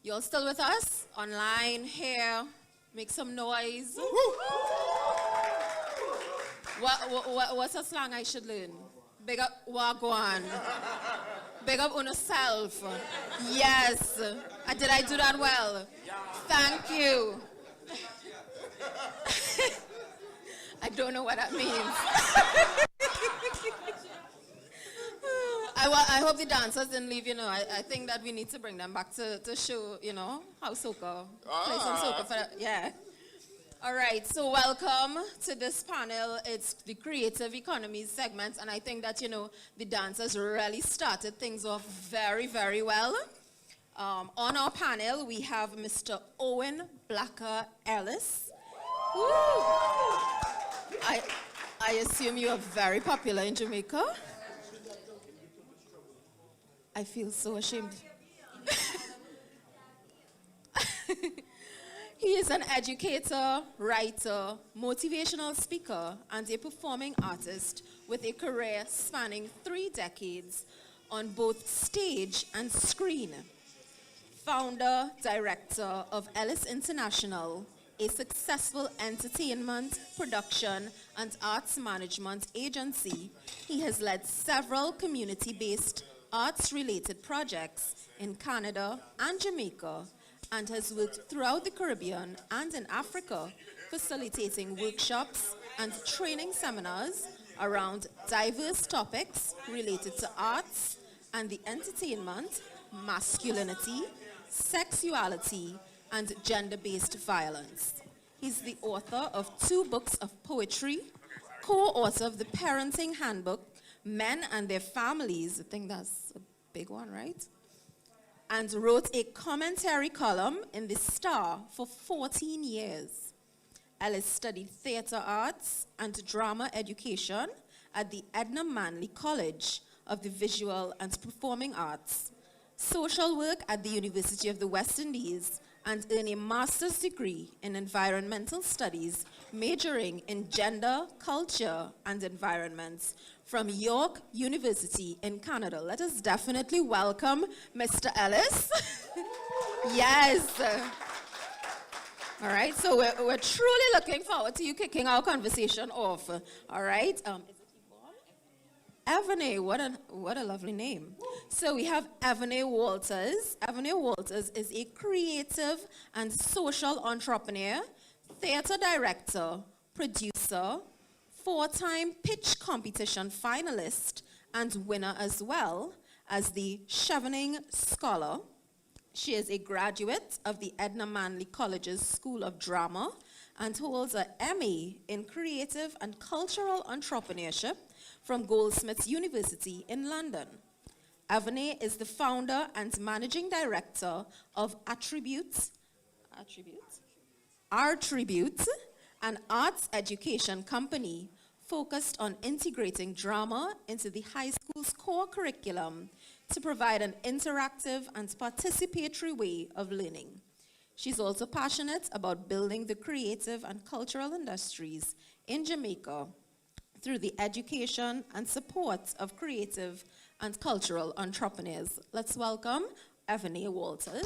You're still with us? Online, here, make some noise. What's a slang I should learn? Big up Wagwan. Big up on yourself. Yes. Did I do that well? Thank you. I don't know what that means. I hope the dancers didn't leave, I think that we need to bring them back to show, how soca. Play some soca for that. Yeah. All right, so welcome to this panel. It's the Creative Economies segment, and I think that, the dancers really started things off very, very well. On our panel, we have Mr. Owen Blacker Ellis. Woo! I assume you are very popular in Jamaica. I feel so ashamed. He is an educator, writer, motivational speaker, and a performing artist with a career spanning 3 decades on both stage and screen. Founder, director of Ellis International, a successful entertainment, production, and arts management agency, he has led several community-based arts-related projects in Canada and Jamaica, and has worked throughout the Caribbean and in Africa, facilitating workshops and training seminars around diverse topics related to arts and the entertainment, masculinity, sexuality, and gender-based violence. He's the author of 2 books of poetry, co-author of the Parenting Handbook, Men and Their Families, I think that's a big one, right? And wrote a commentary column in The Star for 14 years. Ellis studied theater arts and drama education at the Edna Manley College of the Visual and Performing Arts, social work at the University of the West Indies, and earned a master's degree in environmental studies, majoring in gender, culture, and environments from York University in Canada. Let us definitely welcome Mr. Ellis. Yes. All right, so we're truly looking forward to you kicking our conversation off. All right. Is it Yvonne? Evane, what a lovely name. So we have Evane Walters. Evane Walters is a creative and social entrepreneur, theater director, producer, 4-time pitch competition finalist, and winner as well as the Chevening Scholar. She is a graduate of the Edna Manley College's School of Drama and holds an MA in Creative and Cultural Entrepreneurship from Goldsmiths University in London. Evane is the founder and managing director of Attribute, an arts education company focused on integrating drama into the high school's core curriculum to provide an interactive and participatory way of learning. She's also passionate about building the creative and cultural industries in Jamaica through the education and support of creative and cultural entrepreneurs. Let's welcome Evane Walters.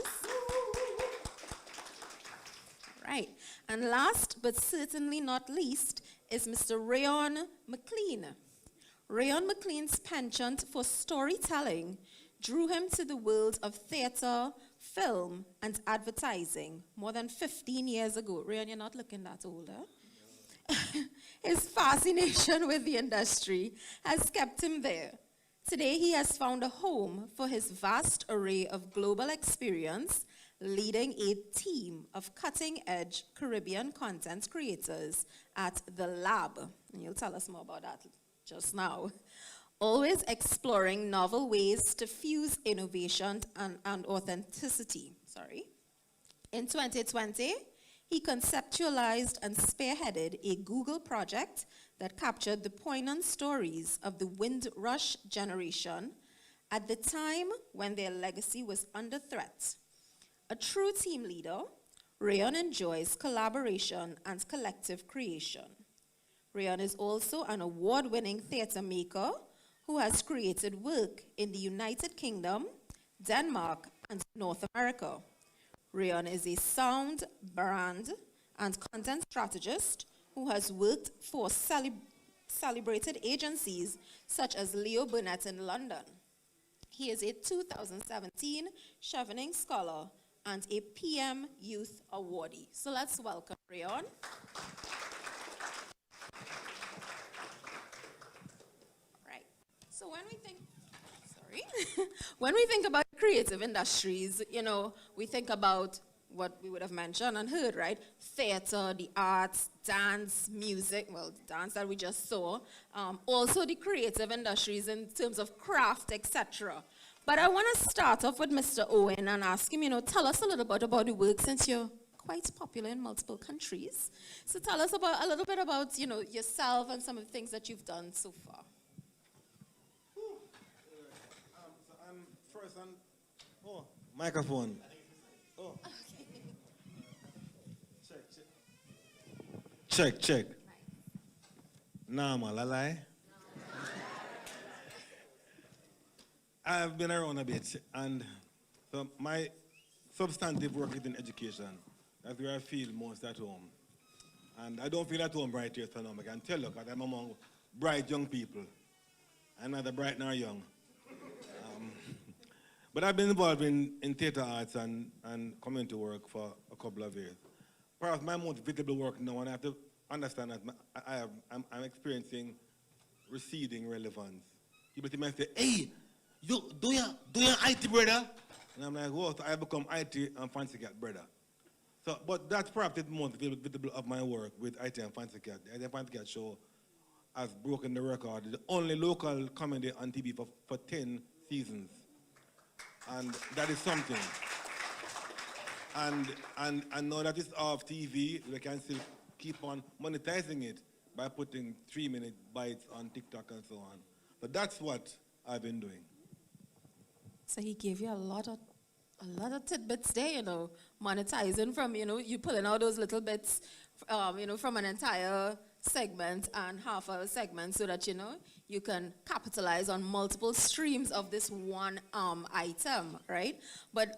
Right. And last but certainly not least is Mr. Rayon McLean. Rayon McLean's penchant for storytelling drew him to the world of theater, film, and advertising more than 15 years ago. Rayon, you're not looking that old, huh? His fascination with the industry has kept him there. Today, he has found a home for his vast array of global experience, leading a team of cutting-edge Caribbean content creators at The Lab. And you'll tell us more about that just now. Always exploring novel ways to fuse innovation and authenticity. In 2020, he conceptualized and spearheaded a Google project that captured the poignant stories of the Windrush generation at the time when their legacy was under threat. A true team leader, Rayon enjoys collaboration and collective creation. Rayon is also an award-winning theater maker who has created work in the United Kingdom, Denmark, and North America. Rayon is a sound, brand, and content strategist who has worked for celebrated agencies such as Leo Burnett in London. He is a 2017 Chevening Scholar and a PM Youth Awardee. So let's welcome Rayon. Right. So when we think, when we think about creative industries, we think about what we would have mentioned and heard, right? Theater, the arts, dance, music, well, dance that we just saw. Also the creative industries in terms of craft, etc. But I want to start off with Mr. Owen and ask him, tell us a little bit about the work since you're quite popular in multiple countries. So tell us a little bit about, yourself and some of the things that you've done so far. So I'm first on, microphone. Oh. Check. Nah, man, I lie. I've been around a bit, and so my substantive work is in education. That's where I feel most at home. And I don't feel at home right here, so now I can tell you, because I'm among bright young people. I'm neither bright nor young. But I've been involved in theater arts and community work for a couple of years. Perhaps my most visible work now, and I have to understand that I'm experiencing receding relevance. People might say, hey, you do your IT, brother? And I'm like, whoa, so I become IT and Fancy Cat, brother. So, but that's perhaps the most visible of my work with IT and Fancy Cat. The IT and Fancy Cat show has broken the record. The only local comedy on TV for 10 seasons. And that is something. And now that it's off TV, we can still keep on monetizing it by putting 3-minute bites on TikTok and so on. But that's what I've been doing. So he gave you a lot of tidbits there, monetizing from, you pulling out those little bits, from an entire segment and half a segment so that, you can capitalize on multiple streams of this one item, right? But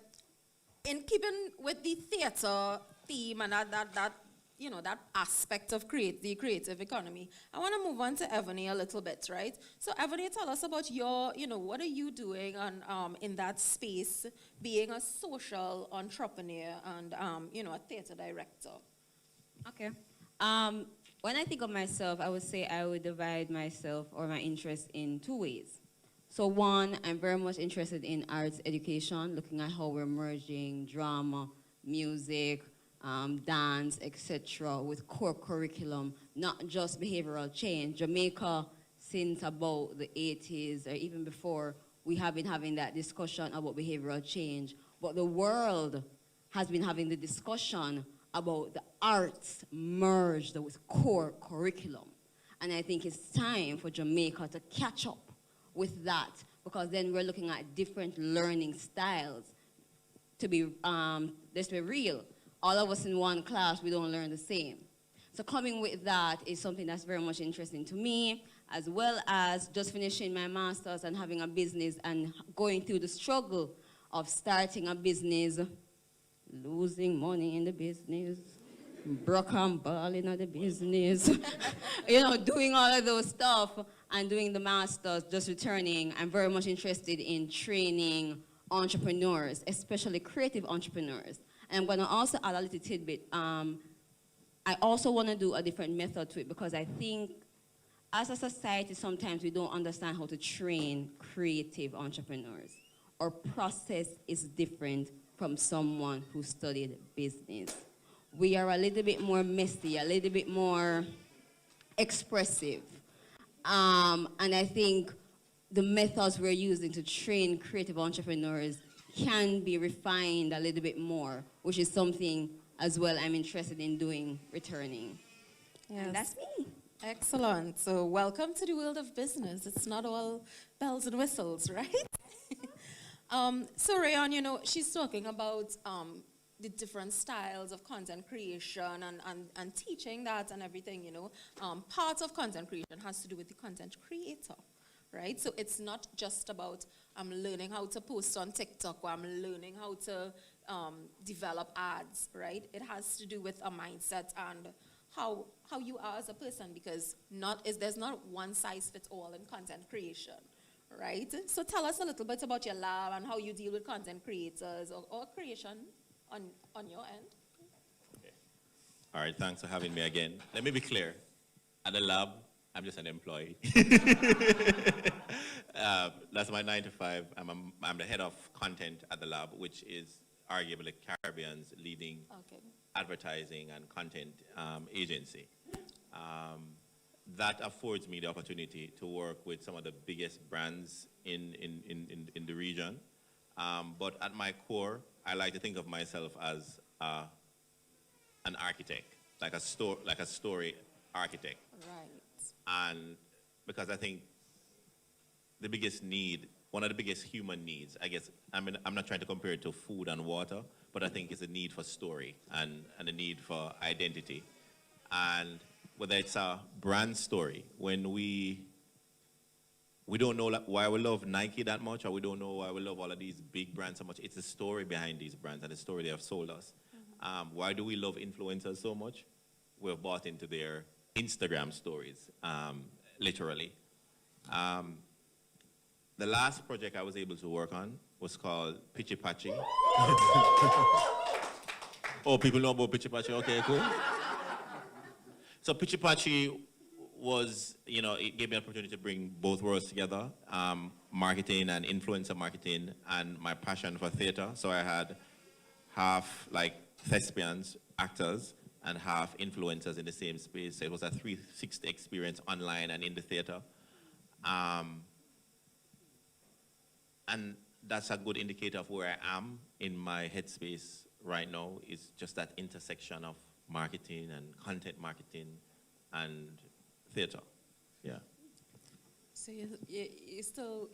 in keeping with the theater theme and that aspect of the creative economy, I want to move on to Ebony a little bit, right? So Ebony, tell us about your, what are you doing in that space, being a social entrepreneur and, a theater director? Okay. When I think of myself, I would say I would divide myself or my interest in two ways. So one, I'm very much interested in arts education, looking at how we're merging drama, music, dance, etc., with core curriculum, not just behavioral change. Jamaica, since about the 80s or even before, we have been having that discussion about behavioral change. But the world has been having the discussion about the arts merged with core curriculum. And I think it's time for Jamaica to catch up with that, because then we're looking at different learning styles. Let's be real, all of us in one class, we don't learn the same. So coming with that is something that's very much interesting to me, as well as just finishing my master's and having a business and going through the struggle of starting a business, losing money in the business, broke and balling in the business, doing all of those stuff and doing the master's, just returning. I'm very much interested in training entrepreneurs, especially creative entrepreneurs. And I'm going to also add a little tidbit. I also want to do a different method to it, because I think as a society, sometimes we don't understand how to train creative entrepreneurs. Our process is different from someone who studied business. We are a little bit more messy, a little bit more expressive. And I think the methods we're using to train creative entrepreneurs can be refined a little bit more, which is something as well I'm interested in doing, returning. Yes. And that's me. Excellent. So welcome to the world of business. It's not all bells and whistles, right? So Rayon, she's talking about the different styles of content creation and teaching that and everything, part of content creation has to do with the content creator, right? So it's not just about I'm learning how to post on TikTok, or I'm learning how to, develop ads, right? It has to do with a mindset and how you are as a person, because there's not one size fits all in content creation, right? So tell us a little bit about your lab and how you deal with content creators or creation on your end. All right, thanks for having me again. Let me be clear. At the lab, I'm just an employee. That's my 9 to 5. I'm the head of content at the lab, which is arguably Caribbean's leading advertising and content agency. That affords me the opportunity to work with some of the biggest brands in the region. But at my core, I like to think of myself as an architect, like a story architect. Right. And because I think the biggest need, one of the biggest human needs, I guess, I'm not trying to compare it to food and water, but I think it's a need for story and a need for identity. And whether it's a brand story, when we don't know why we love Nike that much, or we don't know why we love all of these big brands so much, it's the story behind these brands and the story they have sold us. Why do we love influencers so much? We're bought into their Instagram stories, literally. The last project I was able to work on was called Pitchy Patchy. Oh, people know about Pitchy Patchy? Okay, cool. So Pitchy Patchy was, it gave me an opportunity to bring both worlds together, marketing and influencer marketing, and my passion for theater. So I had half like thespians, actors, and half influencers in the same space. So it was a 360 experience online and in the theater. And that's a good indicator of where I am in my headspace right now, is just that intersection of marketing and content marketing and theater. Yeah. So you still,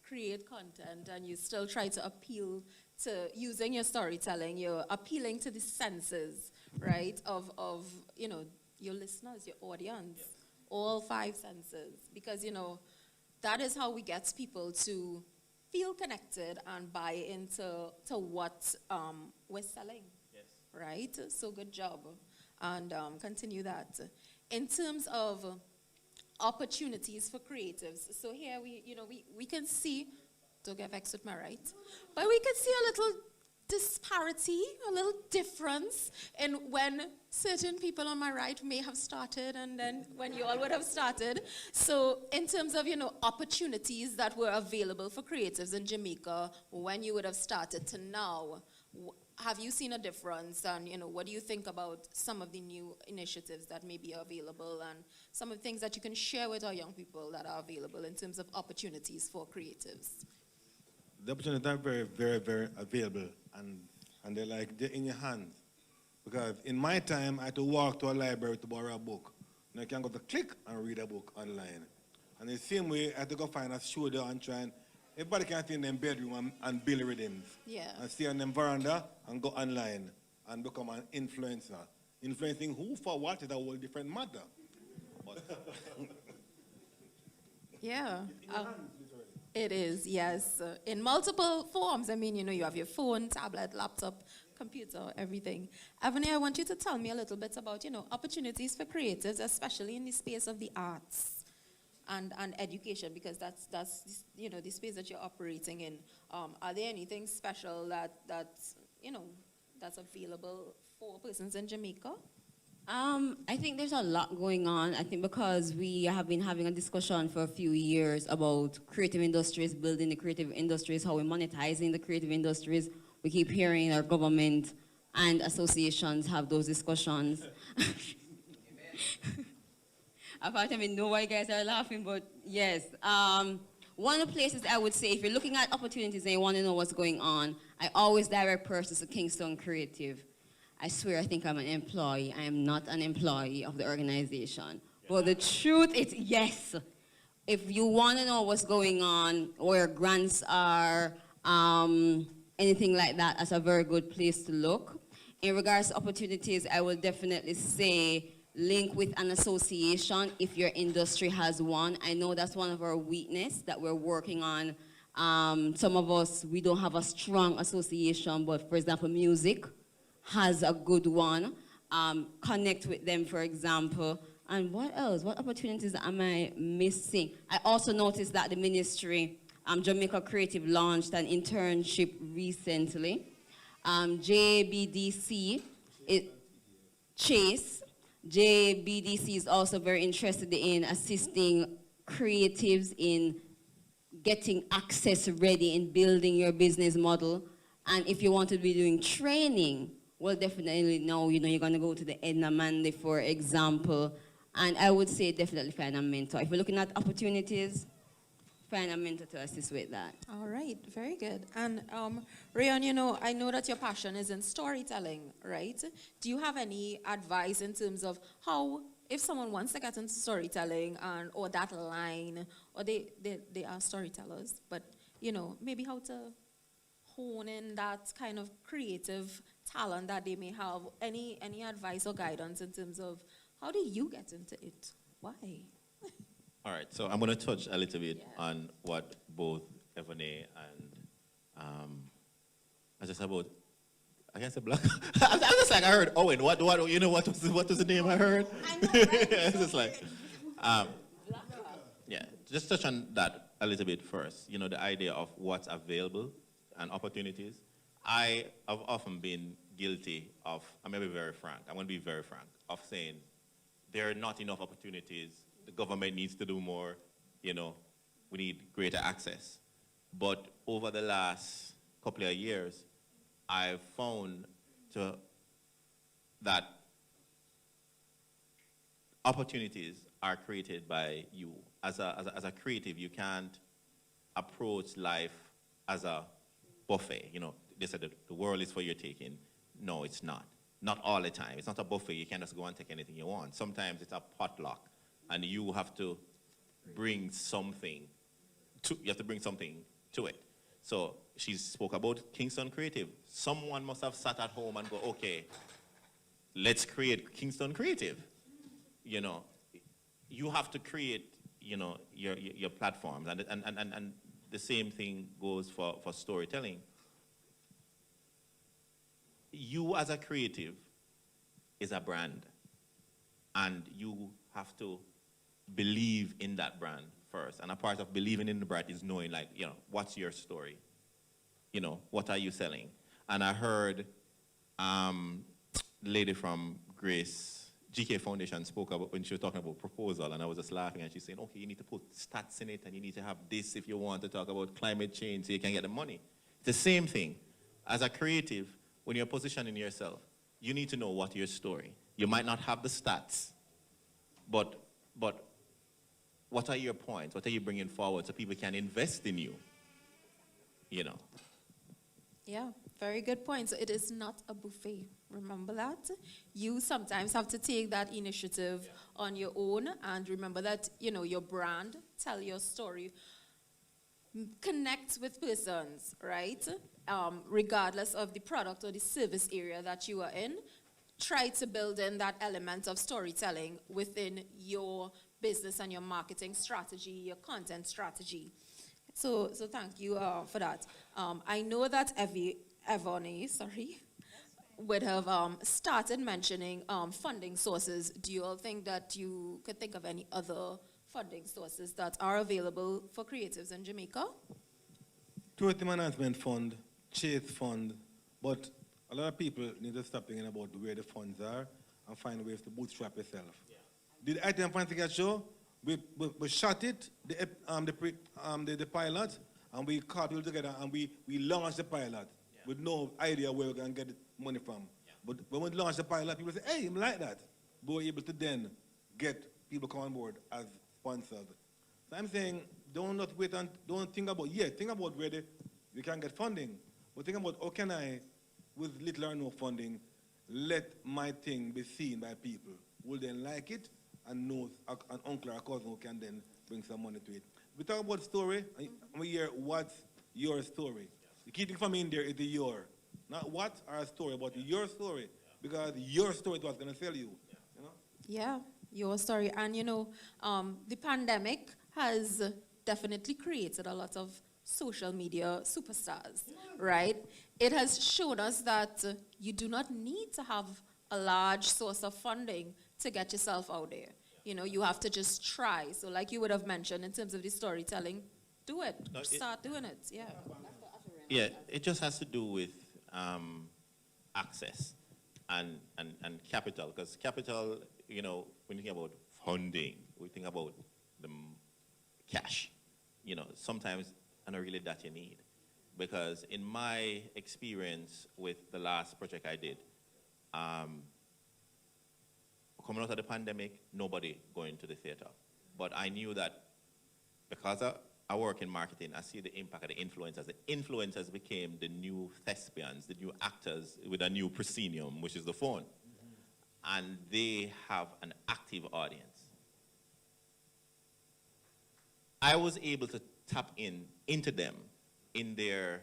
create content, and you still try to appeal to, using your storytelling, you're appealing to the senses, right, of your listeners, your audience, all 5 senses, because, that is how we get people to feel connected and buy into what we're selling. Yes. Right? So good job. And continue that. In terms of opportunities for creatives, so here we can see, don't get vexed with my right, but we can see a little disparity, a little difference in when certain people on my right may have started and then when you all would have started. So in terms of, opportunities that were available for creatives in Jamaica when you would have started to now, have you seen a difference? And, what do you think about some of the new initiatives that may be available and some of the things that you can share with our young people that are available in terms of opportunities for creatives? The opportunities are very, very, very available, and they're in your hands. Because in my time, I had to walk to a library to borrow a book. Now you can go to click and read a book online. And the same way, I had to go find a studio and try and, everybody can stay in their bedroom and build rhythms. Yeah. And stay on them veranda and go online and become an influencer. Influencing who for what is a whole different matter. But yeah. It is, yes. In multiple forms. I mean, you have your phone, tablet, laptop, computer, everything. Avani, I want you to tell me a little bit about, opportunities for creators, especially in the space of the arts and education, because that's the space that you're operating in. Are there anything special that's available for persons in Jamaica? I think there's a lot going on. I think because we have been having a discussion for a few years about creative industries, building the creative industries, how we're monetizing the creative industries. We keep hearing our government and associations have those discussions. I know why you guys are laughing, but yes. One of the places I would say, if you're looking at opportunities and you want to know what's going on, I always direct persons to Kingston Creative. I swear I think I'm an employee. I am not an employee of the organization. But the truth is, yes. If you want to know what's going on, where grants are, anything like that, that's a very good place to look. In regards to opportunities, I will definitely say link with an association if your industry has one. I know that's one of our weaknesses that we're working on Some of us, we don't have a strong association, but for example, music has a good one. Connect with them, for example. And what else? What opportunities am I missing? I also noticed that the ministry, Jamaica Creative, launched an internship recently. JBDC, Chase, JBDC is also very interested in assisting creatives in getting access ready in building your business model. And if you want to be doing training, well, definitely no, you're going to go to the Edna Manley, for example. And I would say definitely find a mentor. If you're looking at opportunities, find a mentor to assist with that. All right, very good. And Rayon, I know that your passion is in storytelling, right? Do you have any advice in terms of how, if someone wants to get into storytelling or that line, or they are storytellers, but maybe how to hone in that kind of creative talent that they may have? Any advice or guidance in terms of how do you get into it? Why? All right, so I'm going to touch a little bit on what both Ebony and I just about, I guess a black. I was just like, I heard Owen. What was the name I heard? I know, right? It's just like, yeah, just touch on that a little bit first. The idea of what's available and opportunities. I have often been guilty of, I'm going to be very frank, of saying there are not enough opportunities. The government needs to do more, we need greater access. But over the last couple of years, I've found that opportunities are created by you. As a creative, you can't approach life as a buffet. They said that the world is for your taking. No, it's not. Not all the time. It's not a buffet. You can't just go and take anything you want. Sometimes it's a potluck. And you have to bring something to it. So she spoke about Kingston Creative. Someone must have sat at home and go, okay, let's create Kingston Creative. You have to create, your platforms. And the same thing goes for storytelling. You as a creative is a brand. And you have to believe in that brand first. And a part of believing in the brand is knowing, what's your story? What are you selling? And I heard the lady from Grace GK Foundation spoke about when she was talking about proposal, and I was just laughing, and she's saying, okay, you need to put stats in it, and you need to have this if you want to talk about climate change so you can get the money. It's the same thing. As a creative, when you're positioning yourself, you need to know what your story. You might not have the stats, but what are your points? What are you bringing forward so people can invest in you? Yeah, very good point. So it is not a buffet. Remember that. You sometimes have to take that initiative on your own, and remember that, your brand, tell your story, connect with persons, right? Regardless of the product or the service area that you are in. Try to build in that element of storytelling within your business and your marketing strategy, your content strategy. So thank you for that. I know that Evony, would have started mentioning funding sources. Do you all think that you could think of any other funding sources that are available for creatives in Jamaica? Tourism Enhancement Fund, Chase Fund, but a lot of people need to stop thinking about where the funds are and find ways to bootstrap yourself. Yeah. Did Item Fancy show? We shot it, the pilot, and we caught people together and we launched the pilot with no idea where we're going to get the money from. Yeah. But when we launched the pilot, people say, hey, I'm like that. We were able to then get people come on board as sponsors. So I'm saying, don't wait and don't think about, think about where you can get funding. But think about how can I, with little or no funding, let my thing be seen by people who then like it and know an uncle or a cousin who can then bring some money to it. We talk about story, and we hear what's your story. The key thing for me in there is the your. Not what or a story, but your story. Because your story is what's going to sell you. Yeah, your story. And the pandemic has definitely created a lot of social media superstars, right? It has shown us that you do not need to have a large source of funding to get yourself out there. You know, you have to just try. So like you would have mentioned in terms of the storytelling, do it. No, Start doing it, yeah. Yeah, it just has to do with access and capital. Because capital, you know, when you think about funding, we think about the cash. You know, sometimes and not really that you need. Because in my experience with the last project I did, coming out of the pandemic, nobody going to the theater. But I knew that because I work in marketing, I see the impact of the influencers. The influencers became the new thespians, the new actors with a new proscenium, which is the phone. And they have an active audience. I was able to tap into them in their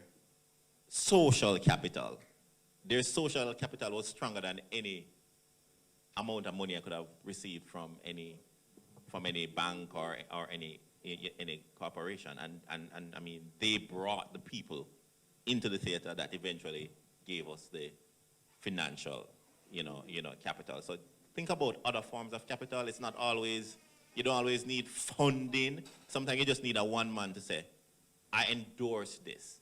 social capital. Their social capital was stronger than any amount of money I could have received from any bank or any corporation. And I mean, they brought the people into the theater that eventually gave us the financial, capital. So think about other forms of capital. It's not always, you don't always need funding. Sometimes you just need a one man to say, I endorse this.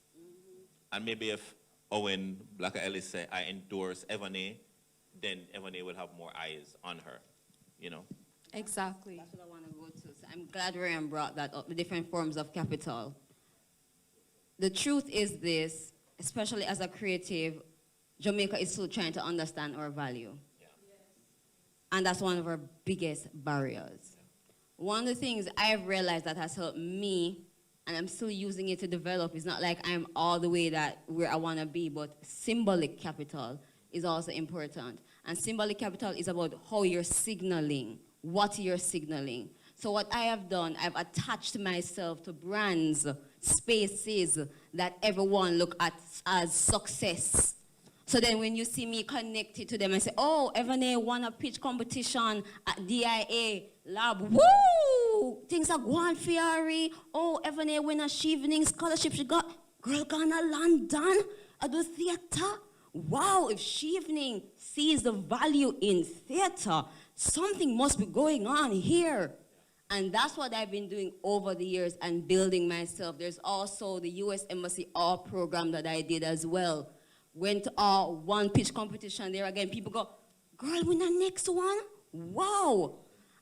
And maybe if Owen Blacker Ellis say, I endorse Evane, then Evane will have more eyes on her, Exactly. That's what I want to go to. So I'm glad Ryan brought that up, the different forms of capital. The truth is this, especially as a creative, Jamaica is still trying to understand our value. Yeah. And that's one of our biggest barriers. One of the things I've realized that has helped me, and I'm still using it to develop, is not like I'm all the way where I want to be, but symbolic capital is also important. And symbolic capital is about how you're signaling, what you're signaling. So what I have done, I've attached myself to brands, spaces that everyone look at as success. So then when you see me connected to them and say, oh, Evane won a pitch competition at DIA Lab. Woo! Things are going Fiori. Oh, Evane win a Chevening scholarship. She got girl gone to London at the theater. Wow, if Chevening sees the value in theater, something must be going on here. And that's what I've been doing over the years and building myself. There's also the U.S. Embassy All program that I did as well. Went to one pitch competition there again. People go, girl, win the next one? Wow.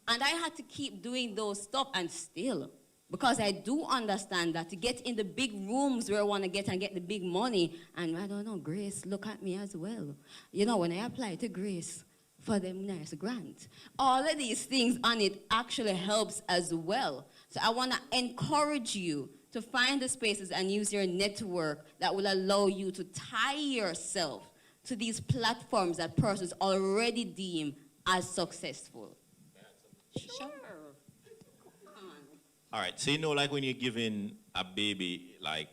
And I had to keep doing those stuff and still. Because I do understand that to get in the big rooms where I want to get and get the big money, and I don't know, Grace, look at me as well. You know, when I apply to Grace for them nice grant, all of these things on it actually helps as well. So I want to encourage you to find the spaces and use your network that will allow you to tie yourself to these platforms that persons already deem as successful. Sure. All right, so like when you're giving a baby like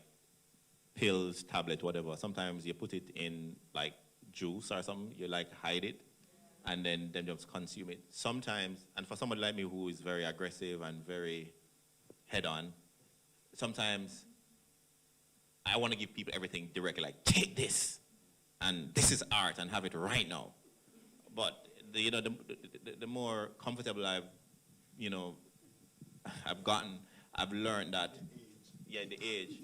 pills, tablet, whatever, sometimes you put it in like juice or something, you like hide it, and then just consume it. Sometimes, and for somebody like me who is very aggressive and very head-on, sometimes I want to give people everything directly, like take this, and this is art, and have it right now. But the more comfortable I've gotten, I've learned that, the age,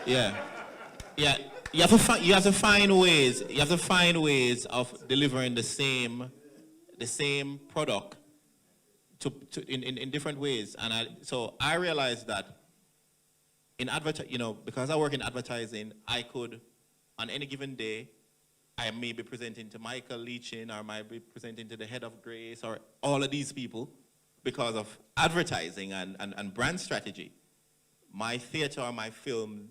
you have to find ways of delivering the same product in different ways, and so I realized that in because I work in advertising, I could, on any given day, I may be presenting to Michael Leachin, or I might be presenting to the head of Grace, or all of these people, because of advertising and brand strategy. My theater or my film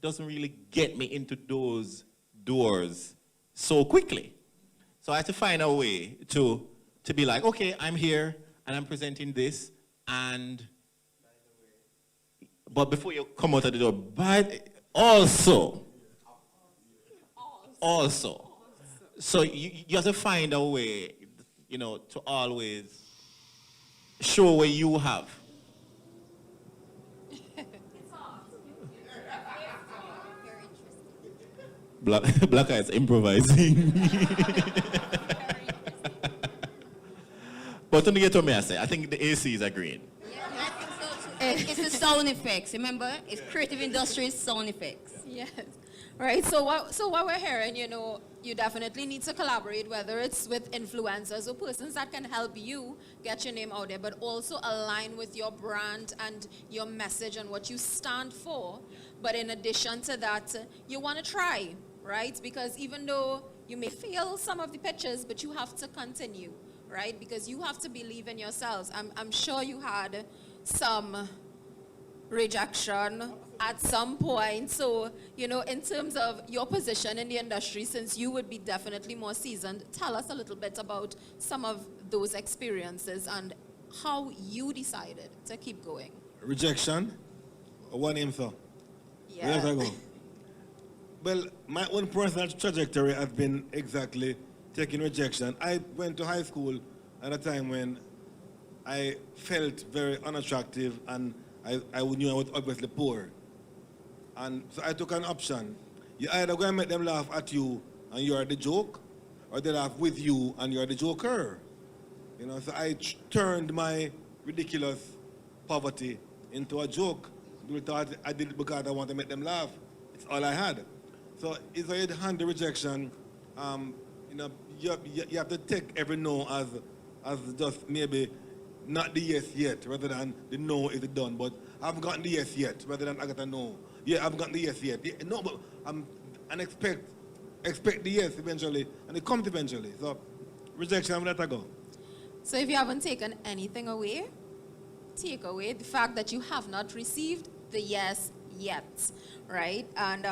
doesn't really get me into those doors so quickly. So I had to find a way to be like, okay, I'm here and I'm presenting this, but before you come out of the door, but also, so you have to find a way, to always show what you have. Black Eyes improvising. But to get what I say, I think the AC is agreeing. I think so too. It's the sound effects, remember? It's creative industries, sound effects. Yes. Right. So what we're hearing, you definitely need to collaborate, whether it's with influencers or persons that can help you get your name out there, but also align with your brand and your message and what you stand for. But in addition to that, you want to try, right? Because even though you may fail some of the pitches, but you have to continue, right? Because you have to believe in yourselves. I'm sure you had some rejection at some point. So, in terms of your position in the industry, since you would be definitely more seasoned, tell us a little bit about some of those experiences and how you decided to keep going. Rejection? One name, sir. Yeah. Where else I go? Well, my own personal trajectory has been exactly taking rejection. I went to high school at a time when I felt very unattractive and I knew I was obviously poor. And so I took an option. You either go and make them laugh at you and you are the joke, or they laugh with you and you're the joker. So I turned my ridiculous poverty into a joke. People thought I did it because I wanted to make them laugh. It's all I had. So if I handle rejection, you have to take every no as just maybe not the yes yet, rather than the no is done. But I haven't gotten the yes yet, rather than I got a no. Yeah, I haven't gotten the yes yet. Yeah, no, but and expect the yes eventually, and it comes eventually. So rejection, I'm let her go. So if you haven't taken anything away, take away the fact that you have not received the yes yet, right? And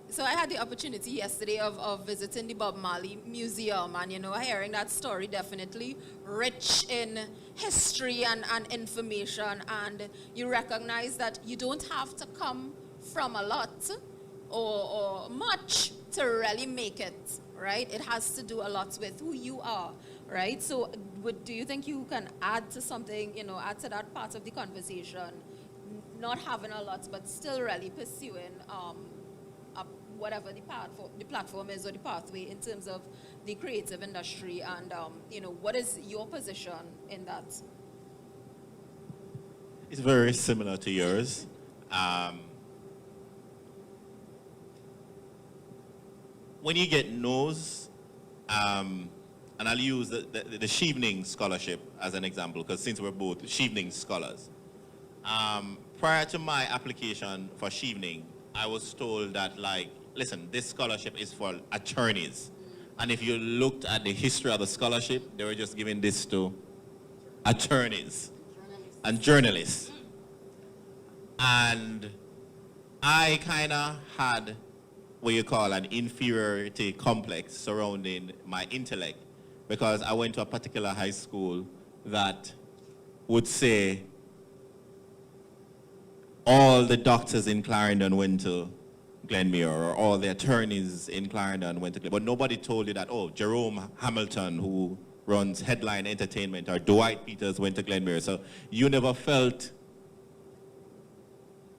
so I had the opportunity yesterday of visiting the Bob Marley Museum and, hearing that story, definitely rich in history and information. And you recognize that you don't have to come from a lot or much to really make it, right? It has to do a lot with who you are, right? So do you think you can add to something, add to that part of the conversation, not having a lot, but still really pursuing whatever the platform is or the pathway in terms of the creative industry, and what is your position in that? It's very similar to yours. When you get no's, and I'll use the Shevening Scholarship as an example, because since we're both Shevening scholars, prior to my application for Shevening, I was told that, listen, this scholarship is for attorneys. And if you looked at the history of the scholarship, they were just giving this to attorneys and journalists. And I kind of had what you call an inferiority complex surrounding my intellect, because I went to a particular high school that would say all the doctors in Clarendon went to Glenmuir, or all the attorneys in Clarendon went to Glenmuir. But nobody told you that, Jerome Hamilton, who runs Headline Entertainment, or Dwight Peters went to Glenmuir. So you never felt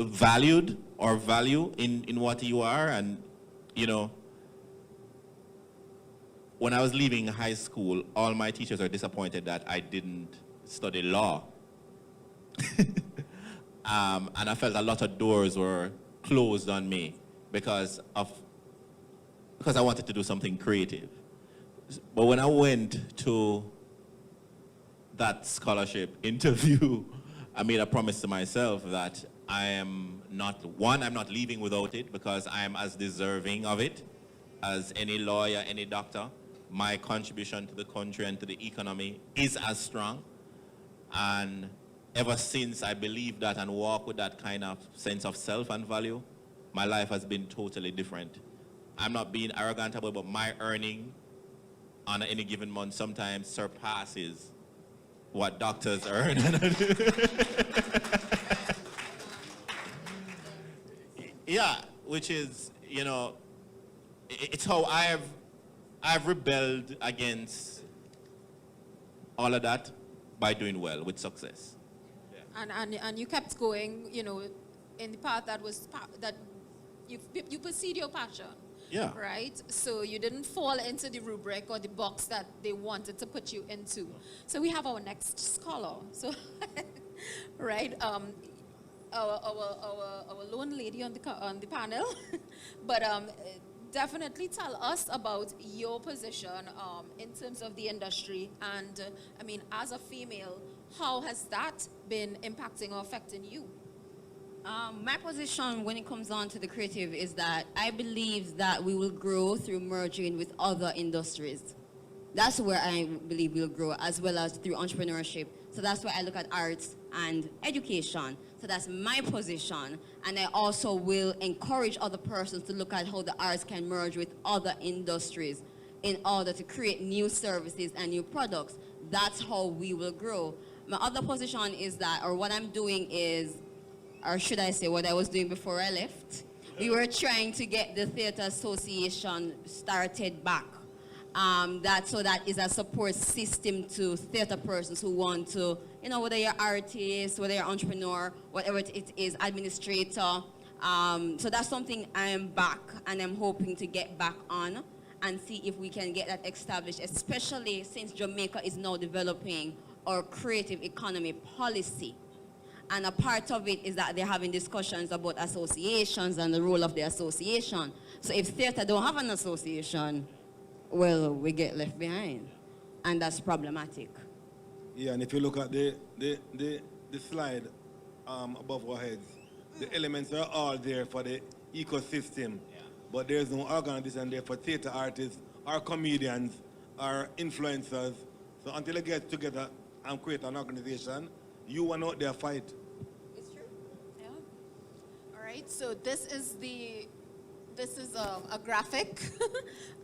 valued or value in what you are. And, when I was leaving high school, all my teachers were disappointed that I didn't study law. And I felt a lot of doors were closed on me because I wanted to do something creative. But when I went to that scholarship interview, I made a promise to myself that I'm not leaving without it, because I am as deserving of it as any lawyer, any doctor. My contribution to the country and to the economy is as strong. And ever since I believe that and walk with that kind of sense of self and value, my life has been totally different. I'm not being arrogant about it, but my earning on any given month sometimes surpasses what doctors earn. Yeah, which is, it's how I've rebelled against all of that by doing well with success. And you kept going, in the path that you pursued your passion. Yeah. Right? So you didn't fall into the rubric or the box that they wanted to put you into. So we have our next scholar. So, right? Our lone lady on on the panel. But definitely tell us about your position in terms of the industry. And I mean, as a female, how has that been impacting or affecting you? My position when it comes on to the creative is that I believe that we will grow through merging with other industries. That's where I believe we'll grow, as well as through entrepreneurship. So that's why I look at arts and education. So that's my position. And I also will encourage other persons to look at how the arts can merge with other industries in order to create new services and new products. That's how we will grow. My other position is that, or what I'm doing is, or should I say what I was doing before I left, we were trying to get the Theatre Association started back. So that is a support system to theatre persons who want to, whether you're artist, whether you're entrepreneur, whatever it is, administrator. So that's something I am back and I'm hoping to get back on and see if we can get that established, especially since Jamaica is now developing our creative economy policy. And a part of it is that they're having discussions about associations and the role of the association. So if theatre don't have an association, well, we get left behind. And that's problematic. Yeah, and if you look at the slide above our heads, the elements are all there for the ecosystem. Yeah. But there's no organization there for theatre artists or comedians or influencers. So until they get together and create an organization, you want out there fight. It's true. Yeah. All right. So this is a graphic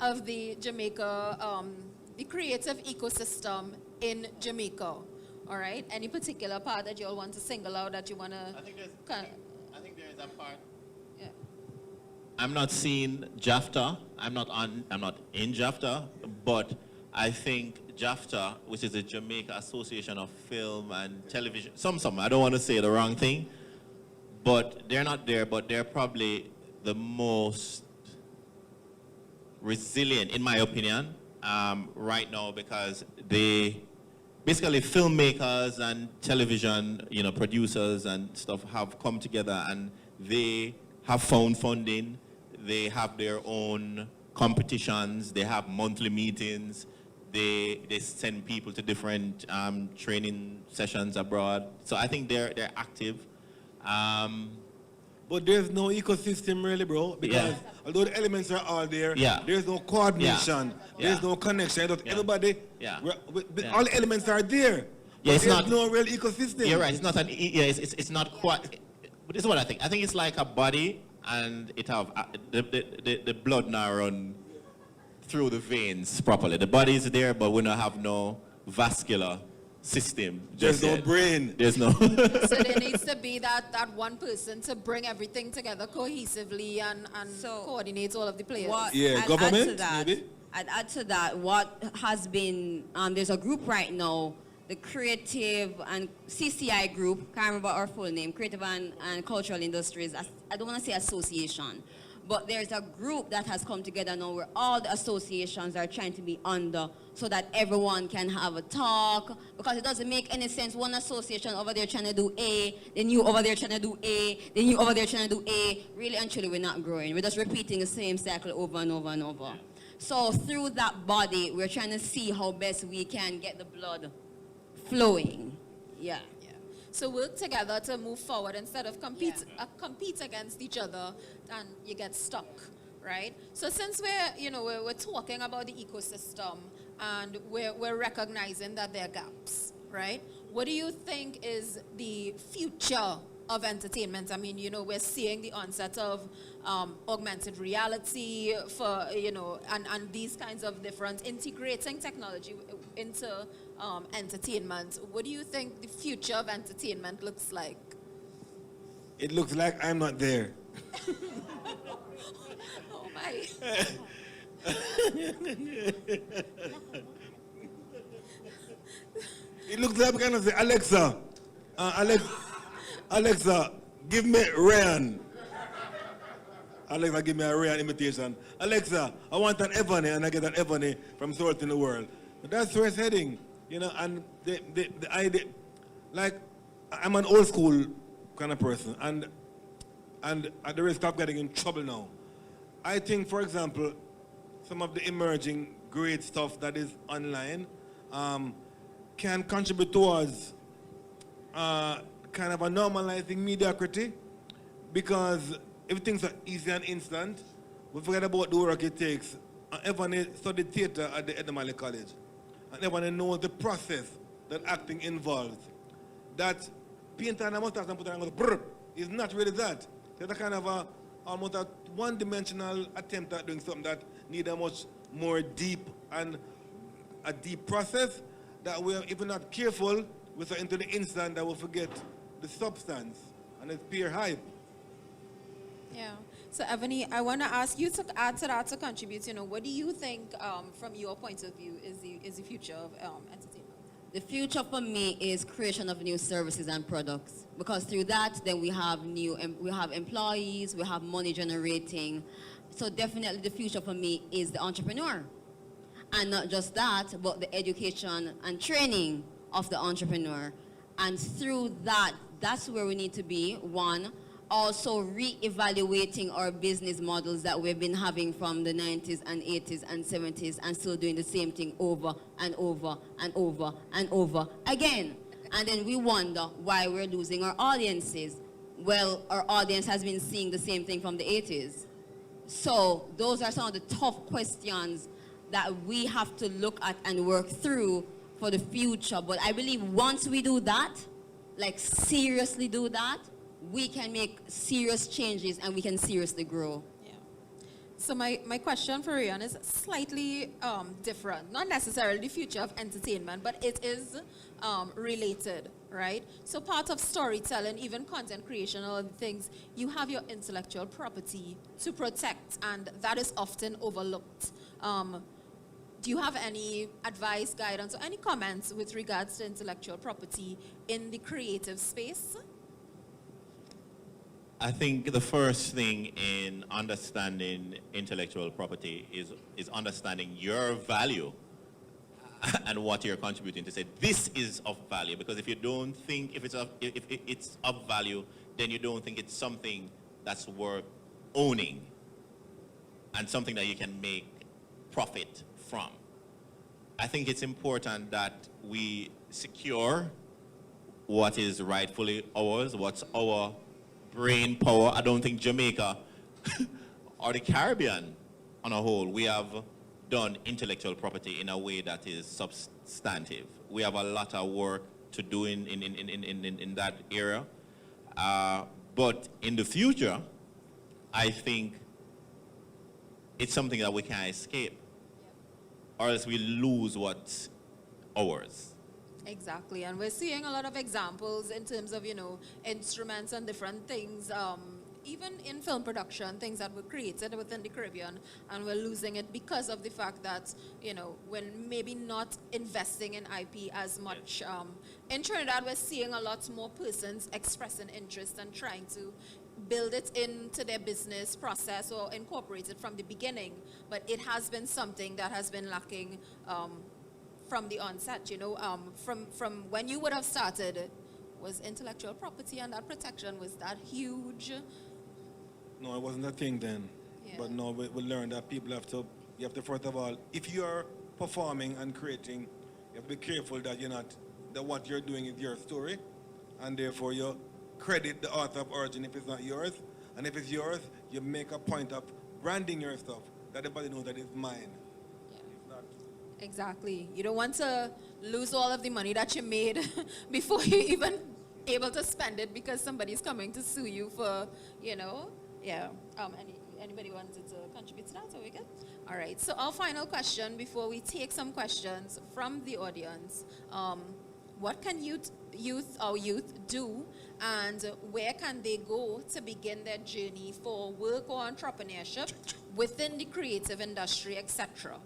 of the Jamaica, the creative ecosystem in Jamaica. All right. Any particular part that you all want to single out that you want to? I think there is a part. Yeah. I'm not seeing JAFTA. I'm not in JAFTA, but I think JAFTA, which is the Jamaica Association of Film and Television, I don't want to say the wrong thing, but they're not there, but they're probably the most resilient, in my opinion, right now, because basically filmmakers and television, producers and stuff have come together and they have found funding, they have their own competitions, they have monthly meetings, they send people to different training sessions abroad. So I think they're active. But there's no ecosystem really, bro, because although the elements are all there, there's no coordination, there's no connection. Everybody, all the elements are there. Yeah, it's there's no real ecosystem. You're right. It's not it's not quite. But this is what I think. I think it's like a body, and it have the blood now run through the veins properly. The body is there, but we don't have no vascular system. There's no brain. There's no. So there needs to be that one person to bring everything together cohesively and coordinate all of the players. Government, maybe? I'd add to that what has been, there's a group right now, the Creative and CCI group, can't remember our full name, Creative and Cultural Industries, I don't want to say association, but there's a group that has come together now where all the associations are trying to be under so that everyone can have a talk, because it doesn't make any sense one association over there trying to do A, then you over there trying to do A, then you over there trying to do A. Really and truly we're not growing. We're just repeating the same cycle over and over and over. So through that body, we're trying to see how best we can get the blood flowing. Yeah. So work together to move forward instead of compete against each other, and you get stuck, right? So since we're talking about the ecosystem and we're recognizing that there are gaps, right? What do you think is the future of entertainment? I mean, we're seeing the onset of augmented reality for, and these kinds of different integrating technology into entertainment. What do you think the future of entertainment looks like? It looks like I'm not there. Oh my. It looks like I'm going to say, Alexa, Alexa, give me Ryan. Alexa give me a rare imitation. Alexa, I want an ebony, and I get an ebony from source in the world. But that's where it's heading, you know. And the idea, like, I'm an old school kind of person, and at the risk of getting in trouble now, I think, for example, some of the emerging great stuff that is online can contribute towards kind of a normalizing mediocrity, because if things are easy and instant, we forget about the work it takes. Everyone studied theater at the Edinburgh College, and everyone knows the process that acting involves. That painter and a mustache and put on brr is not really that. It's a kind of almost a one-dimensional attempt at doing something that needs a much more deep and a deep process that we, if we're not careful, we're so into the instant that we'll forget the substance, and it's pure hype. Yeah. So, Ebony, I want to ask you to add to that, to contribute. You know, what do you think, from your point of view, is the future of entertainment? The future for me is creation of new services and products, because through that, then we have employees, we have money generating. So definitely the future for me is the entrepreneur. And not just that, but the education and training of the entrepreneur. And through that, that's where we need to be. One, also re-evaluating our business models that we've been having from the 90s and 80s and 70s, and still doing the same thing over and over and over and over again. And then we wonder why we're losing our audiences. Well, our audience has been seeing the same thing from the 80s. So those are some of the tough questions that we have to look at and work through for the future. But I believe once we do that, like seriously do that, we can make serious changes and we can seriously grow. Yeah. So my question for Rian is slightly different. Not necessarily the future of entertainment, but it is related, right? So part of storytelling, even content creation, all of the things, you have your intellectual property to protect, and that is often overlooked. Do you have any advice, guidance, or any comments with regards to intellectual property in the creative space? I think the first thing in understanding intellectual property is understanding your value and what you're contributing to say this is of value. Because if you don't think if it's of value, then you don't think it's something that's worth owning and something that you can make profit from. I think it's important that we secure what is rightfully ours, what's our brain power. I don't think Jamaica or the Caribbean on a whole, we have done intellectual property in a way that is substantive. We have a lot of work to do in that area. But in the future, I think it's something that we can't escape, or else we lose what's ours. Exactly, and we're seeing a lot of examples in terms of, you know, instruments and different things, even in film production, things that were created within the Caribbean, and we're losing it because of the fact that, you know, we're maybe not investing in IP as much. In Trinidad, we're seeing a lot more persons expressing interest and trying to build it into their business process or incorporate it from the beginning, but it has been something that has been lacking from the onset, you know, from when you would have started, was intellectual property and that protection, was that huge? No, it wasn't a thing then. Yeah. But no, we learned that you have to, first of all, if you're performing and creating, you have to be careful that that what you're doing is your story, and therefore you credit the author of origin if it's not yours, and if it's yours, you make a point of branding your stuff, that everybody knows that it's mine. Exactly. You don't want to lose all of the money that you made before you even able to spend it because somebody's coming to sue you for, you know, yeah. Anybody wanted to contribute to that? Are we good? All right. So our final question before we take some questions from the audience. What can youth do, and where can they go to begin their journey for work or entrepreneurship within the creative industry, etc.?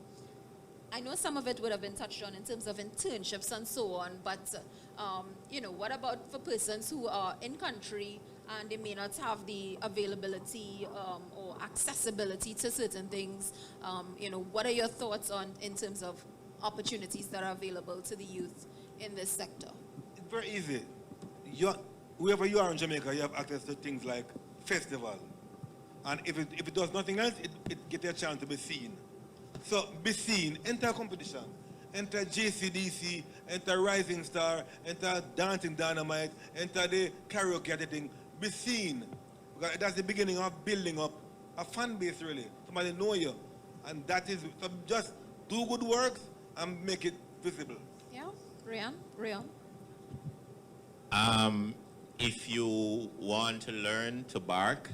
I know some of it would have been touched on in terms of internships and so on, but you know, what about for persons who are in country and they may not have the availability or accessibility to certain things. What are your thoughts on in terms of opportunities that are available to the youth in this sector? It's very easy. Wherever you are in Jamaica, you have access to things like festival. And if it does nothing else, it gets a chance to be seen. So be seen, enter competition. Enter JCDC, enter Rising Star, enter Dancing Dynamite, enter the karaoke thing. Be seen. Because that's the beginning of building up a fan base, really. Somebody know you. And that is, so just do good works and make it visible. Yeah, Rian? If you want to learn to bark,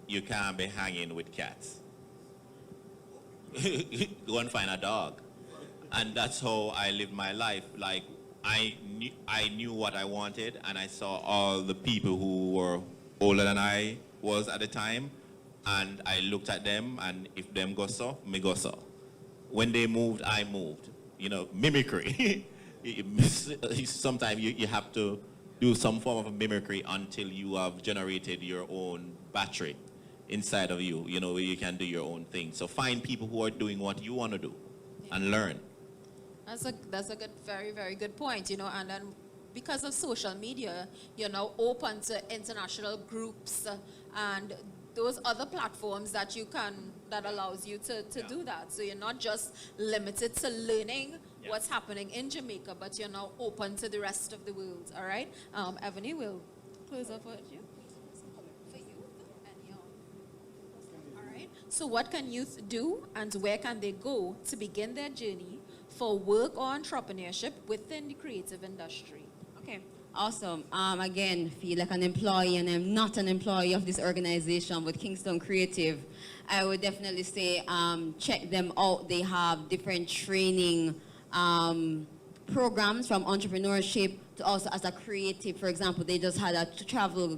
you can't be hanging with cats. Go and find a dog. And that's how I lived my life. Like, I knew what I wanted, and I saw all the people who were older than I was at the time, and I looked at them, and if them go so, me go so. When they moved, I moved. Mimicry. Sometimes you have to do some form of mimicry until you have generated your own battery inside of you, where you can do your own thing. So find people who are doing what you want to do and learn. That's a good, very, very good point, and then because of social media, you're now open to international groups and those other platforms that allows you to do that. So you're not just limited to learning what's happening in Jamaica, but you're now open to the rest of the world, all right? Ebony, we'll close off with you. For you and all right. So what can youth do and where can they go to begin their journey for work or entrepreneurship within the creative industry? Okay, awesome. Again, feel like an employee, and I'm not an employee of this organization with Kingston Creative. I would definitely say check them out. They have different training programs from entrepreneurship to also as a creative. For example, they just had a travel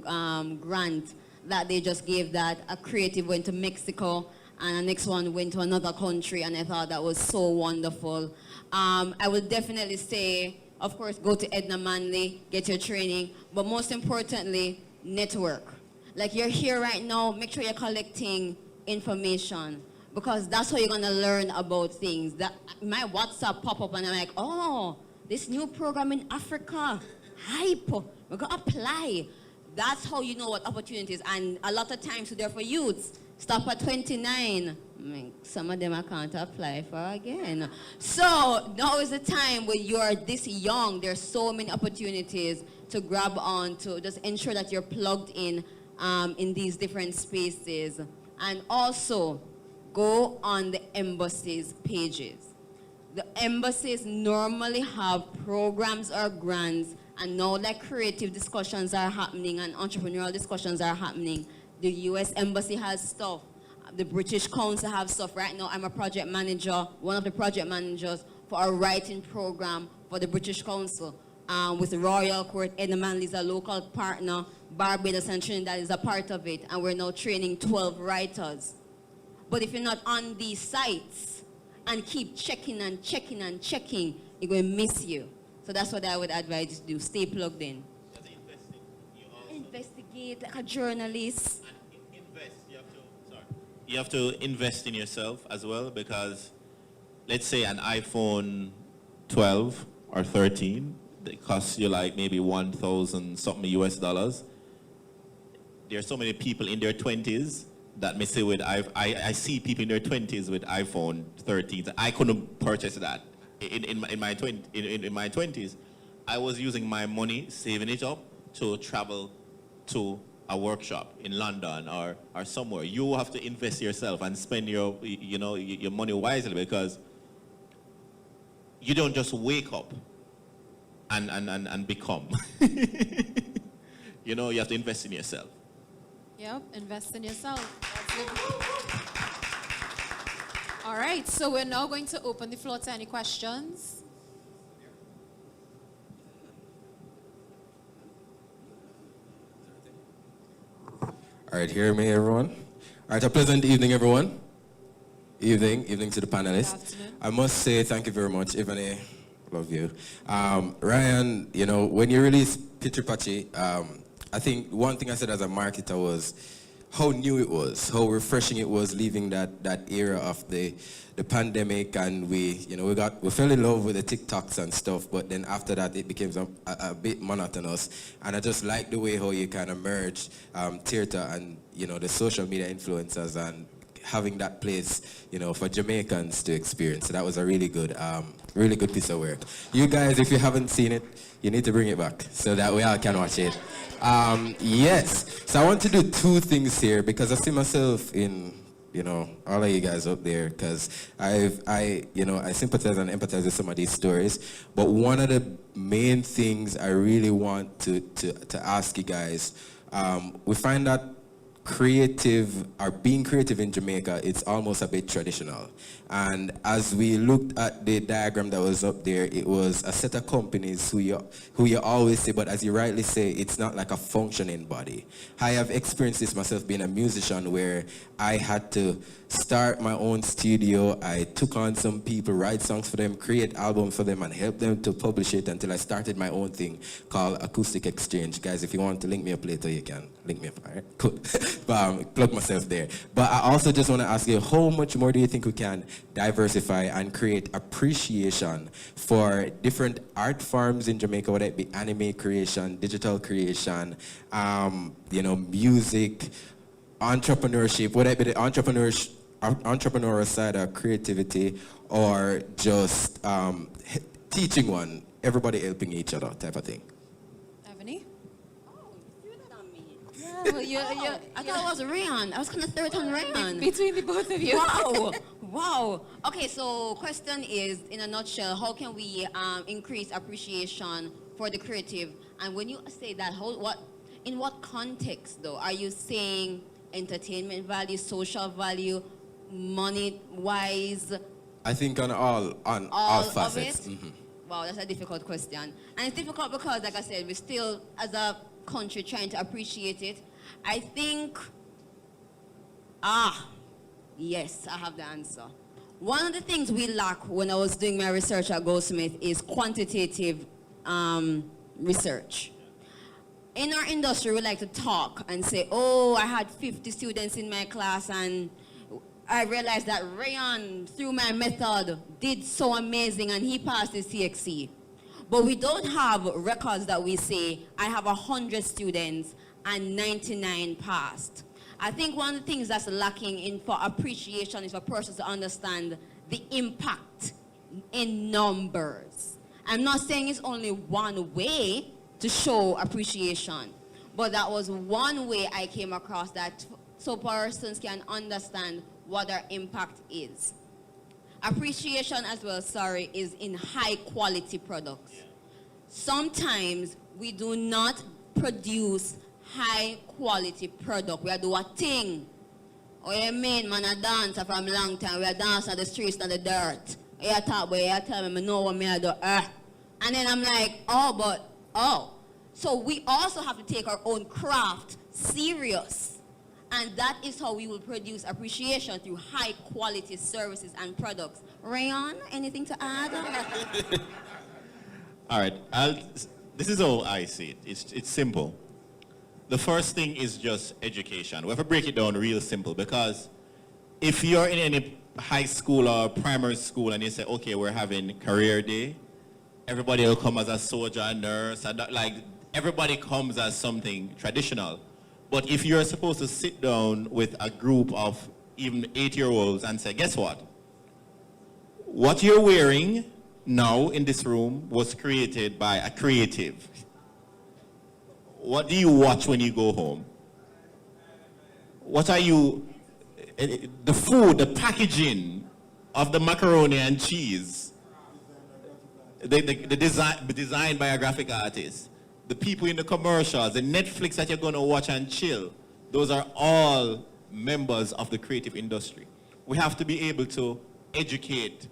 grant that they just gave that a creative went to Mexico and the next one went to another country, and I thought that was so wonderful. I would definitely say, of course, go to Edna Manley, get your training, but most importantly, network. Like you're here right now, make sure you're collecting information because that's how you're gonna learn about things. That my WhatsApp pop up and I'm like, oh, this new program in Africa, hype, we're gonna apply. That's how you know what opportunities, and a lot of times so they're for youths. Stop at 29. Some of them I can't apply for again. So now is the time when you're this young. There's so many opportunities to grab on to just ensure that you're plugged in these different spaces. And also go on the embassy's pages. The embassies normally have programs or grants, and now that creative discussions are happening and entrepreneurial discussions are happening, the U.S. Embassy has stuff. The British Council have stuff. Right now, I'm a project manager, one of the project managers for a writing program for the British Council with the Royal Court. Edna Manley is a local partner. Barbados and Trinidad is a part of it. And we're now training 12 writers. But if you're not on these sites and keep checking and checking and checking, you're going to miss you. So that's what I would advise you to do. Stay plugged in. Investigate like a journalist. You have to invest in yourself as well, because let's say an iPhone 12 or 13, it costs you like maybe 1,000 something US dollars. There are so many people in their 20s that may say I see people in their 20s with iPhone 13s. I couldn't purchase that in my 20s. I was using my money, saving it up to travel to a workshop in London or somewhere. You have to invest yourself and spend your money wisely, because you don't just wake up and become. You have to invest in yourself. Yep, invest in yourself. All right, so we're now going to open the floor to any questions. All right, hear me, everyone? All right, a pleasant evening, everyone. Evening to the panelists. I must say thank you very much, Ivane. Love you. Ryan, when you released Pitcher Patchy, I think one thing I said as a marketer was, how new it was, how refreshing it was leaving that era of the pandemic, and we fell in love with the TikToks and stuff, but then after that it became a bit monotonous, and I just like the way how you kind of merge theater and the social media influencers and having that place for Jamaicans to experience. So that was a really good piece of work. You guys, if you haven't seen it, you need to bring it back so that we all can watch it. Yes, so I want to do two things here because I see myself in all of you guys up there, because I sympathize and empathize with some of these stories. But one of the main things I really want to ask you guys, we find that being creative in Jamaica, it's almost a bit traditional. And as we looked at the diagram that was up there, it was a set of companies who you always say, but as you rightly say, it's not like a functioning body. I have experienced this myself being a musician, where I had to start my own studio. I took on some people, write songs for them, create albums for them, and help them to publish it until I started my own thing called Acoustic Exchange. Guys, if you want to link me up later, you can link me up. All right, cool. Plug myself there. But I also just want to ask you, how much more do you think we can diversify and create appreciation for different art forms in Jamaica, whether it be anime creation, digital creation, music, entrepreneurship, whether it be the entrepreneurial side of creativity, or just teaching one, everybody helping each other type of thing. Ebony? I thought it was Rayon. I was going to throw it on Rayon. Between the both of you. Wow. Okay, so question is, in a nutshell, how can we increase appreciation for the creative? And when you say that, in what context though? Are you saying entertainment value, social value, money-wise? I think on all facets. Of it? Mm-hmm. Wow, that's a difficult question. And it's difficult because, like I said, we're still, as a country, trying to appreciate it. I think, yes, I have the answer. One of the things we lack when I was doing my research at Goldsmith is quantitative research. In our industry, we like to talk and say, oh, I had 50 students in my class and I realized that Rayon, through my method, did so amazing and he passed his CXC. But we don't have records that we say, I have 100 students and 99 passed. I think one of the things that's lacking for appreciation is for persons to understand the impact in numbers. I'm not saying it's only one way to show appreciation, but that was one way I came across that so persons can understand what their impact is. Appreciation as well, is in high quality products. Sometimes we do not produce high quality product. We are do a thing. Oh, you mean, man, I dance from a long time. We are dance on the streets and the dirt. You talk, but you tell me, I know what I do. And then I'm like, So we also have to take our own craft serious. And that is how we will produce appreciation through high quality services and products. Rayon, anything to add? All right, this is how I see it. It's simple. The first thing is just education. We have to break it down real simple, because if you're in any high school or primary school and you say, okay, we're having career day, everybody will come as a soldier, a nurse, and everybody comes as something traditional. But if you're supposed to sit down with a group of even 8-year-olds and say, guess what? What you're wearing now in this room was created by a creative. What do you watch when you go home? What are you, the food, the packaging of the macaroni and cheese, the design by a graphic artist, the people in the commercials, the Netflix that you're going to watch and chill, those are all members of the creative industry. We have to be able to educate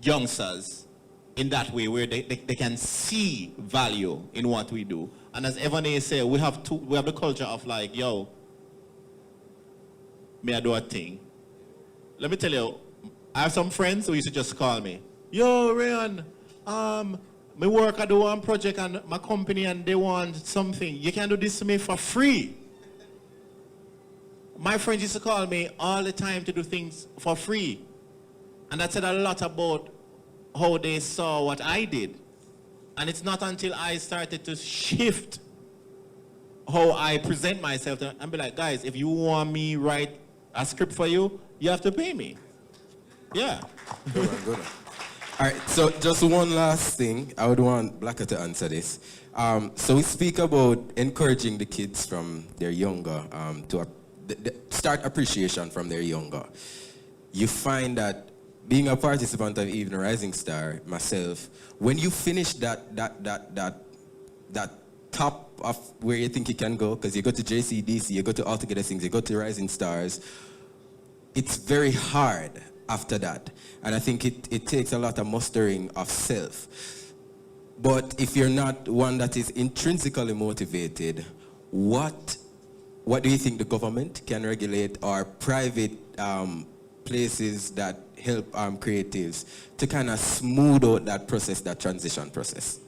youngsters in that way, where they can see value in what we do. And as Evan said, we have the culture of like, yo, may I do a thing? Let me tell you, I have some friends who used to just call me, yo, Rayon, my work, I do one project and my company and they want something. You can do this to me for free. my friends used to call me all the time to do things for free. And that said a lot about how they saw what I did. And it's not until I started to shift how I present myself and be like, guys, if you want me write a script for you, you have to pay me. Yeah. Good one, good one. All right, so just one last thing. I would want Blacker to answer this. So we speak about encouraging the kids from their younger to start appreciation from their younger. You find that being a participant of Even Rising Star, myself, when you finish that top of where you think you can go, because you go to JCDC, you go to Altogether Sings, you go to Rising Stars, it's very hard after that. And I think it takes a lot of mustering of self. But if you're not one that is intrinsically motivated, what do you think the government can regulate, or private places that help creatives to kind of smooth out that process, that transition process?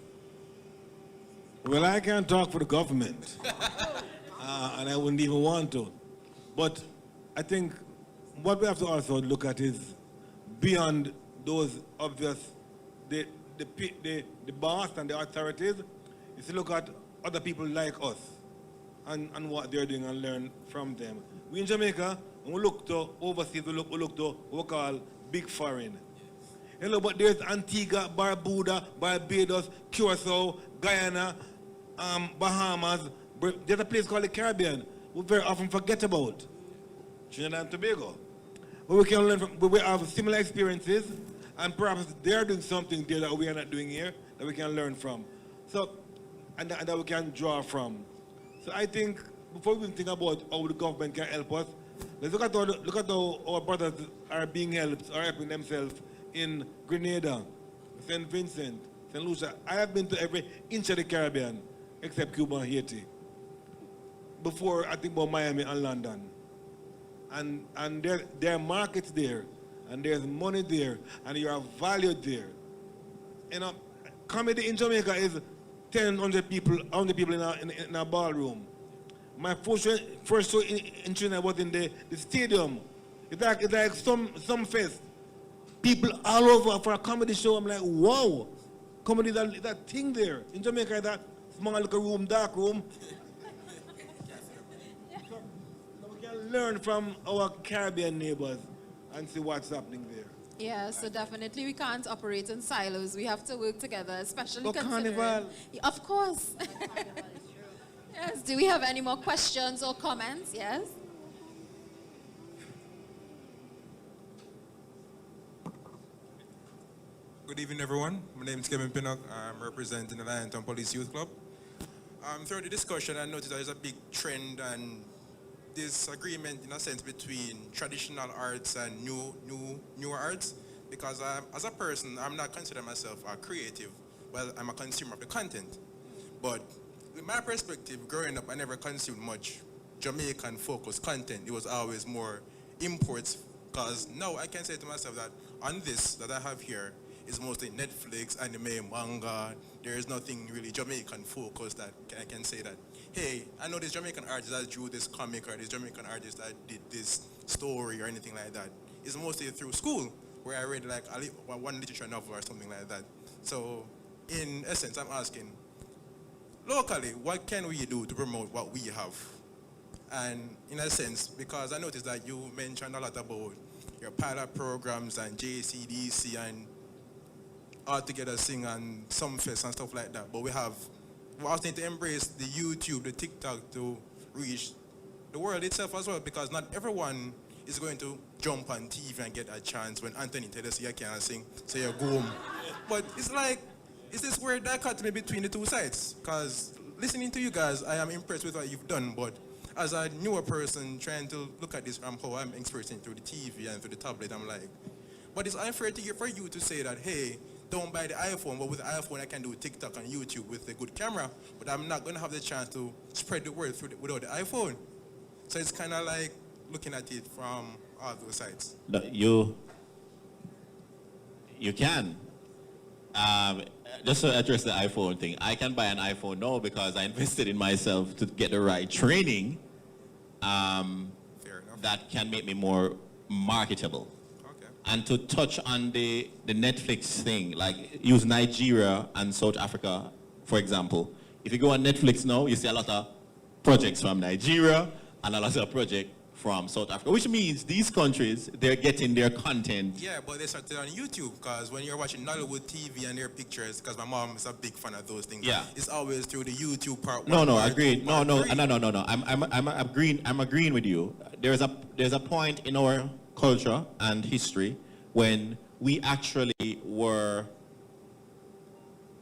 Well, I can't talk for the government, and I wouldn't even want to. But I think what we have to also look at is beyond those obvious, the boss and the authorities, is to look at other people like us and what they're doing and learn from them. We in Jamaica, when we look to overseas, we look to what we call big foreign. You know, but there's Antigua, Barbuda, Barbados, Curacao, Guyana, Bahamas. There's a place called the Caribbean we very often forget about. Trinidad and Tobago. But we can learn from, we have similar experiences, and perhaps they're doing something there that we are not doing here that we can learn from. So, and that we can draw from. So I think before we think about how the government can help us, let's look at how our brothers are being helped or helping themselves in Grenada, St. Vincent, St. Lucia. I have been to every inch of the Caribbean except Cuba and Haiti. Before I think about Miami and London. And there are markets there, and there's money there, and you are valued there. You know, comedy in Jamaica is 100 people in a ballroom. My first show in Trinidad was in the stadium. It's like some fest. People all over for a comedy show. I'm like, wow, comedy is that thing there. In Jamaica, that small little room, dark room. So we can learn from our Caribbean neighbors and see what's happening there. Yeah, so definitely we can't operate in silos. We have to work together, especially But considering... Carnival. Of course. Yes, do we have any more questions or comments? Yes? Good evening, everyone. My name is Kevin Pinnock. I'm representing the Liontown Police Youth Club. Throughout the discussion, I noticed there's a big trend and disagreement, in a sense, between traditional arts and newer arts. Because as a person, I'm not considering myself a creative, but I'm a consumer of the content. But with my perspective, growing up, I never consumed much Jamaican-focused content. It was always more imports. Because now I can say to myself that on this that I have here is mostly Netflix, anime, manga. There is nothing really Jamaican-focused that I can say that, hey, I know this Jamaican artist that drew this comic, or this Jamaican artist that did this story or anything like that. It's mostly through school, where I read like one literature novel or something like that. So in essence, I'm asking, locally, what can we do to promote what we have? And in a sense, because I noticed that you mentioned a lot about your pilot programs and JCDC and Altogether Sing and some fest and stuff like that, but we also need to embrace the YouTube, the TikTok to reach the world itself as well, because not everyone is going to jump on TV and get a chance when Anthony tells us you can't sing, so you go home. But it's like, it's this weird dichotomy between the two sides, because listening to you guys, I am impressed with what you've done, but as a newer person trying to look at this from how I'm experiencing through the TV and through the tablet, I'm like, but it's unfair for you to say that, hey, don't buy the iPhone, but with the iPhone I can do TikTok and YouTube with a good camera, but I'm not going to have the chance to spread the word without the iPhone. So it's kind of like looking at it from all those sides. No, you can. Just to address the iPhone thing, I can buy an iPhone now because I invested in myself to get the right training. Fair enough. that can make me more marketable. Okay. And to touch on the Netflix thing, like use Nigeria and South Africa, for example. If you go on Netflix now, you see a lot of projects from Nigeria and a lot of projects from South Africa, which means these countries, they're getting their content. Yeah, but they started on YouTube, because when you're watching Nollywood TV and their pictures, because my mom is a big fan of those things. Yeah. It's always through the YouTube part. No, one, part agreed. two, No. I'm agreeing with you. There's a point in our culture and history when we actually were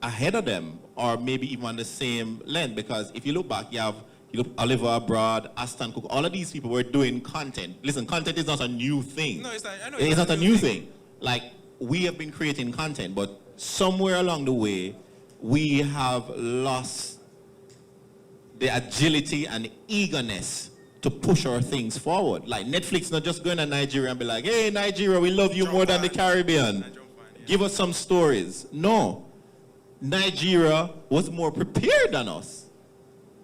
ahead of them, or maybe even on the same length. Because if you look back, you look Oliver Abroad, Aston Cook, all of these people were doing content. Listen, content is not a new thing. No, it's not. I know It's not a new thing. Like, we have been creating content, but somewhere along the way, we have lost the agility and eagerness to push our things forward. Like, Netflix not just going to Nigeria and be like, hey, Nigeria, we love you more than the Caribbean. Give us some stories. No. Nigeria was more prepared than us.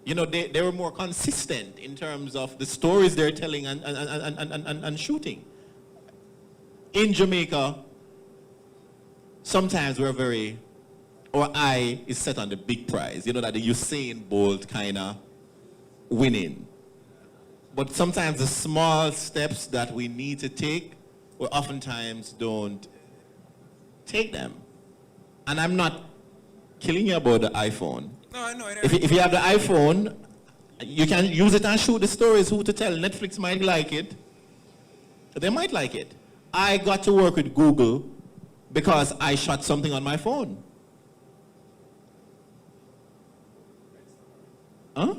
You know, they were more consistent in terms of the stories they're telling and shooting. In Jamaica, sometimes our eye is set on the big prize. You know, that the Usain Bolt kind of winning. But sometimes the small steps that we need to take, we oftentimes don't take them. And I'm not killing you about the iPhone. No, I know. If you have the iPhone, you can use it and shoot the stories. Who to tell? Netflix might like it. They might like it. I got to work with Google because I shot something on my phone. Huh?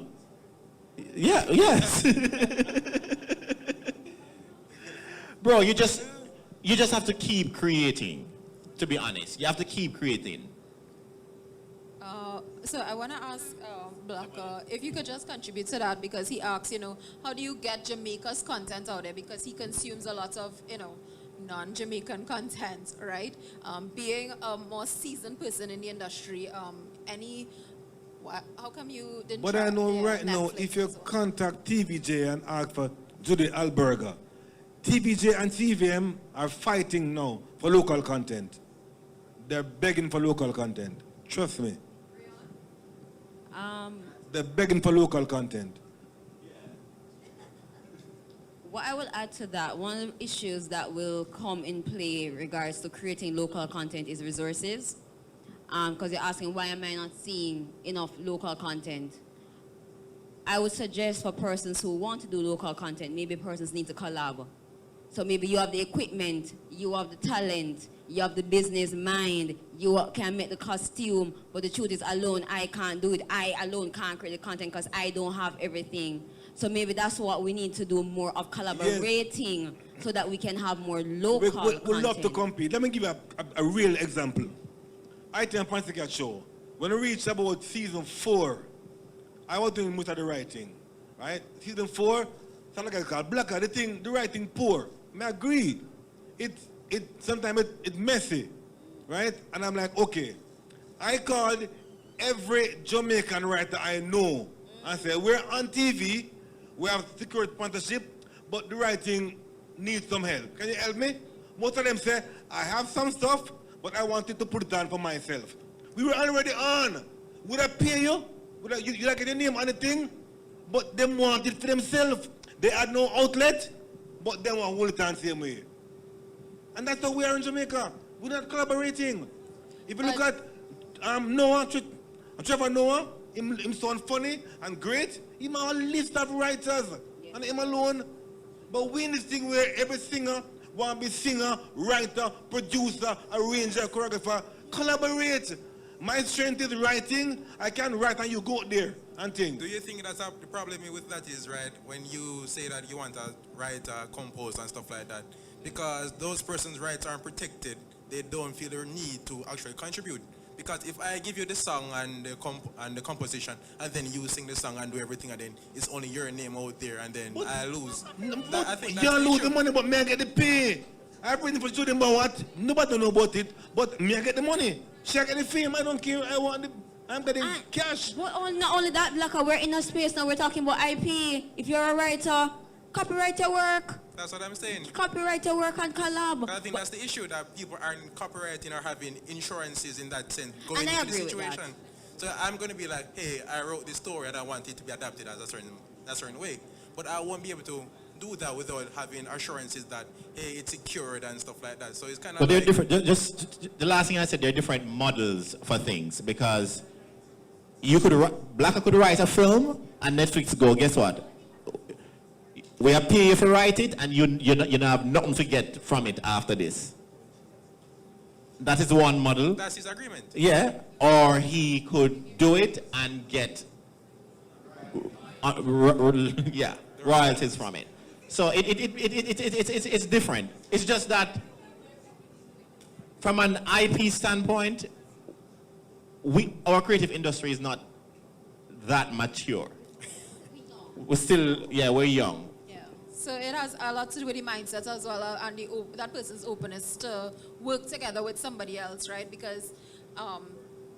Yeah, yes. Bro, you just have to keep creating, to be honest. You have to keep creating. So I want to ask Blacker if you could just contribute to that, because he asks, how do you get Jamaica's content out there? Because he consumes a lot of, non-Jamaican content, right? Being a more seasoned person in the industry, how come you didn't But try I know right Netflix now, if you as well? contact TVJ and ask for Judy Alberga, TVJ and TVM are fighting now for local content. They're begging for local content. Trust me. They're begging for local content. What I will add to that, one of the issues that will come in play in regards to creating local content is resources. Because you're asking, why am I not seeing enough local content? I would suggest for persons who want to do local content, maybe persons need to collab. So maybe you have the equipment, you have the talent, you have the business mind, you can make the costume, but the truth is alone, I can't do it. I alone can't create the content because I don't have everything. So maybe that's what we need to do, more of collaborating, so that we can have more local content. We'd love to compete. Let me give you a real example. I tell Pansicat show, when we reached about season 4, I was doing most of the writing, right? Season 4, something like called Blacker, the writing poor. I agree. Sometimes it's messy, right? And I'm like, okay. I called every Jamaican writer I know and said, we're on TV, we have secured sponsorship, but the writing needs some help. Can you help me? Most of them say, I have some stuff, but I wanted to put it on for myself. We were already on. Would I pay you? You like get your name on the thing? But them want it for themselves. They had no outlet, but they want to hold it on the same way. And that's how we are in Jamaica. We're not collaborating. If you look at Noah, Trevor Noah, him sound funny and great. Him have a list of writers, and him alone. But we in this thing where every singer want to be singer, writer, producer, arranger, choreographer. Collaborate. My strength is writing. I can write and you go there and think. Do you think that's the problem with that is, right, when you say that you want to write, compose and stuff like that? Because those persons' rights aren't protected, they don't feel their need to actually contribute. Because if I give you the song and the composition, and then you sing the song and do everything, and then it's only your name out there, and then I lose. I think that's you the lose issue. the money, but me I get the pay. I bring it for shooting about what? Nobody know about it, but me I get the money. She I get the fame. I don't care. I'm getting cash. Well, not only that, Blacker, we're in a space now, we're talking about IP. If you're a writer, Copyright your work. That's what I'm saying. Copyright your work and collab. I think that's the issue, that people aren't copywriting or having insurances in that sense going And I into the agree with situation. So I'm going to be like, hey, I wrote this story and I want it to be adapted as a certain way. But I won't be able to do that without having assurances that, hey, it's secured and stuff like that. So it's kind of But they're different. Just the last thing I said, there are different models for things, because Blacker could write a film and Netflix go, guess what? We are paying you to write it, and you have nothing to get from it after this. That is one model. That's his agreement. Yeah. Or he could do it and get royalties from it. So it's different. It's just that from an IP standpoint, our creative industry is not that mature. We're young. So it has a lot to do with the mindset as well, and that person's openness to work together with somebody else, right? Because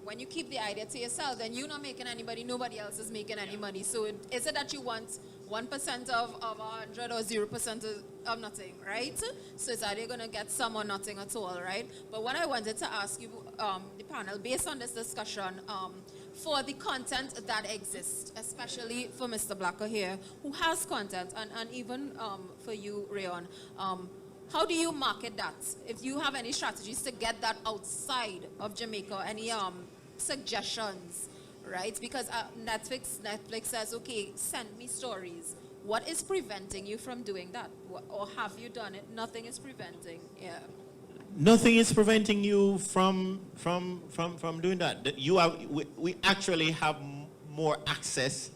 when you keep the idea to yourself, then you're not making any money, nobody else is making any money. So is it that you want 1% of 100 or 0% of nothing, right? So it's either going to get some or nothing at all, right? But what I wanted to ask you, the panel, based on this discussion, for the content that exists, especially for Mr. Blacker here, who has content, and even for you, Rayon, how do you market that? If you have any strategies to get that outside of Jamaica, any suggestions, right? Because Netflix says, okay, send me stories. What is preventing you from doing that? Or have you done it? Nothing is preventing, yeah. Nothing is preventing you from doing that. We actually have more access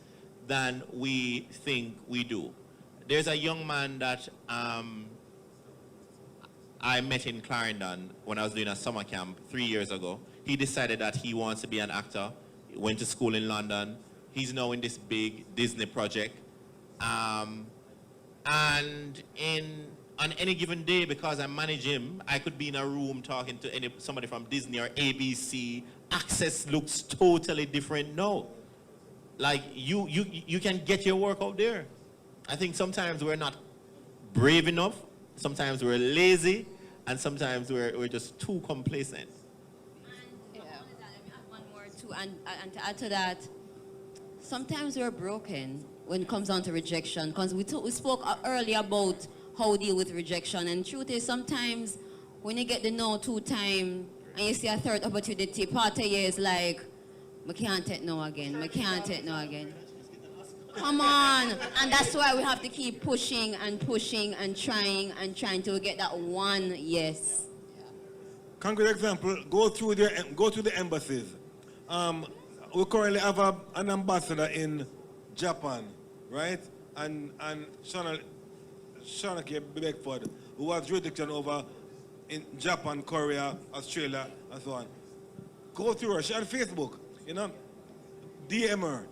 than we think we do. There's a young man that I met in Clarendon when I was doing a summer camp 3 years ago. He decided that he wants to be an actor. He went to school in London. He's now in this big Disney project. And on any given day, because I manage him, I could be in a room talking to somebody from Disney or ABC. Access looks totally different now. Like, you can get your work out there. I think sometimes we're not brave enough, sometimes we're lazy, and sometimes we're just too complacent. And let me add one more too, and to add to that, sometimes we're broken when it comes down to rejection, because we spoke earlier about how we deal with rejection, and truth is sometimes when you get the no 2 times and you see a third opportunity, part of you is like, I can't take no again, I can't take no again. Come on. And that's why we have to keep pushing and pushing and trying to get that one yes. Concrete example, go through the embassies. We currently have an ambassador in Japan, right? And Shauna K. Beckford, who has jurisdiction over in Japan, Korea, Australia, and so on. Go through her. She's on Facebook, DM her,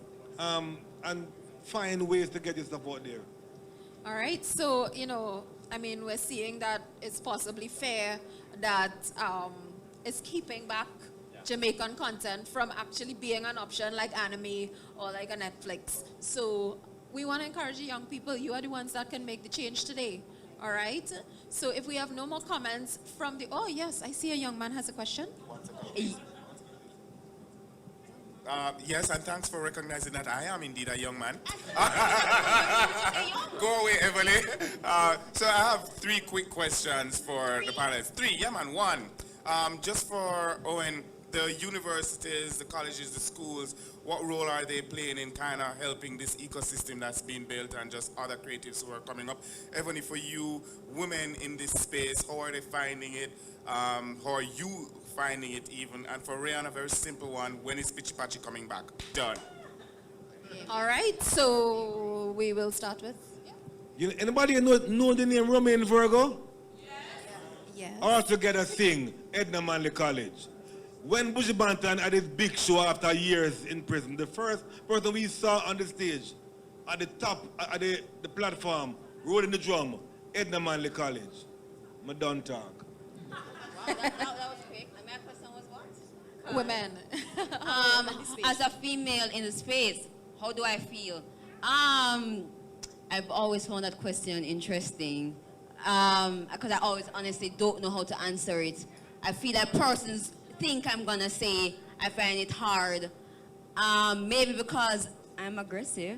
and find ways to get your stuff out there. All right, so, we're seeing that it's possibly fair that it's keeping back Jamaican content from actually being an option like anime or like a Netflix. So we want to encourage the young people. You are the ones that can make the change today. All right? So if we have no more comments from the... Oh, yes, I see a young man has a question. Yes, and thanks for recognizing that I am indeed a young man. Go away, Everly. So I have 3 quick questions for the panelists. 3, yeah man, 1. Just for Owen, the universities, the colleges, the schools, what role are they playing in kind of helping this ecosystem that's being built and just other creatives who are coming up? Ebony, for you, women in this space, how are they finding it? How are you finding it even? And for Rayon, a very simple one, when is Pitchy Patchy coming back? Done. All right, so we will start with... Anybody know the name Romaine Virgo? Yes. All together sing, Edna Manley College. When Buju Banton had his big show after years in prison, the first person we saw on the stage, at the top, at the platform, rolling the drum, Edna Manley College. I don't talk. Wow, that was quick. And my question was what? Women. As a female in the space, how do I feel? I I've always found that question interesting because I always honestly don't know how to answer it. I feel that persons think I'm gonna say I find it hard, maybe because I'm aggressive,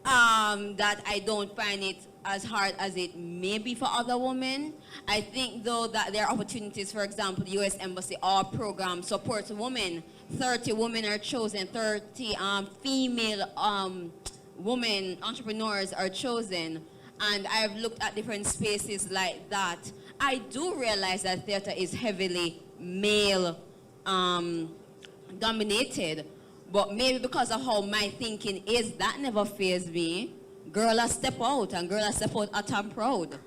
that I don't find it as hard as it may be for other women. I think though that there are opportunities, for example, the U.S. Embassy, our program supports women. 30 women are chosen, 30 female women entrepreneurs are chosen. And I've looked at different spaces like that. I do realize that theater is heavily male dominated, but maybe because of how my thinking is, that never fazed me. Girl, I step out, and girl, I step out at I'm proud.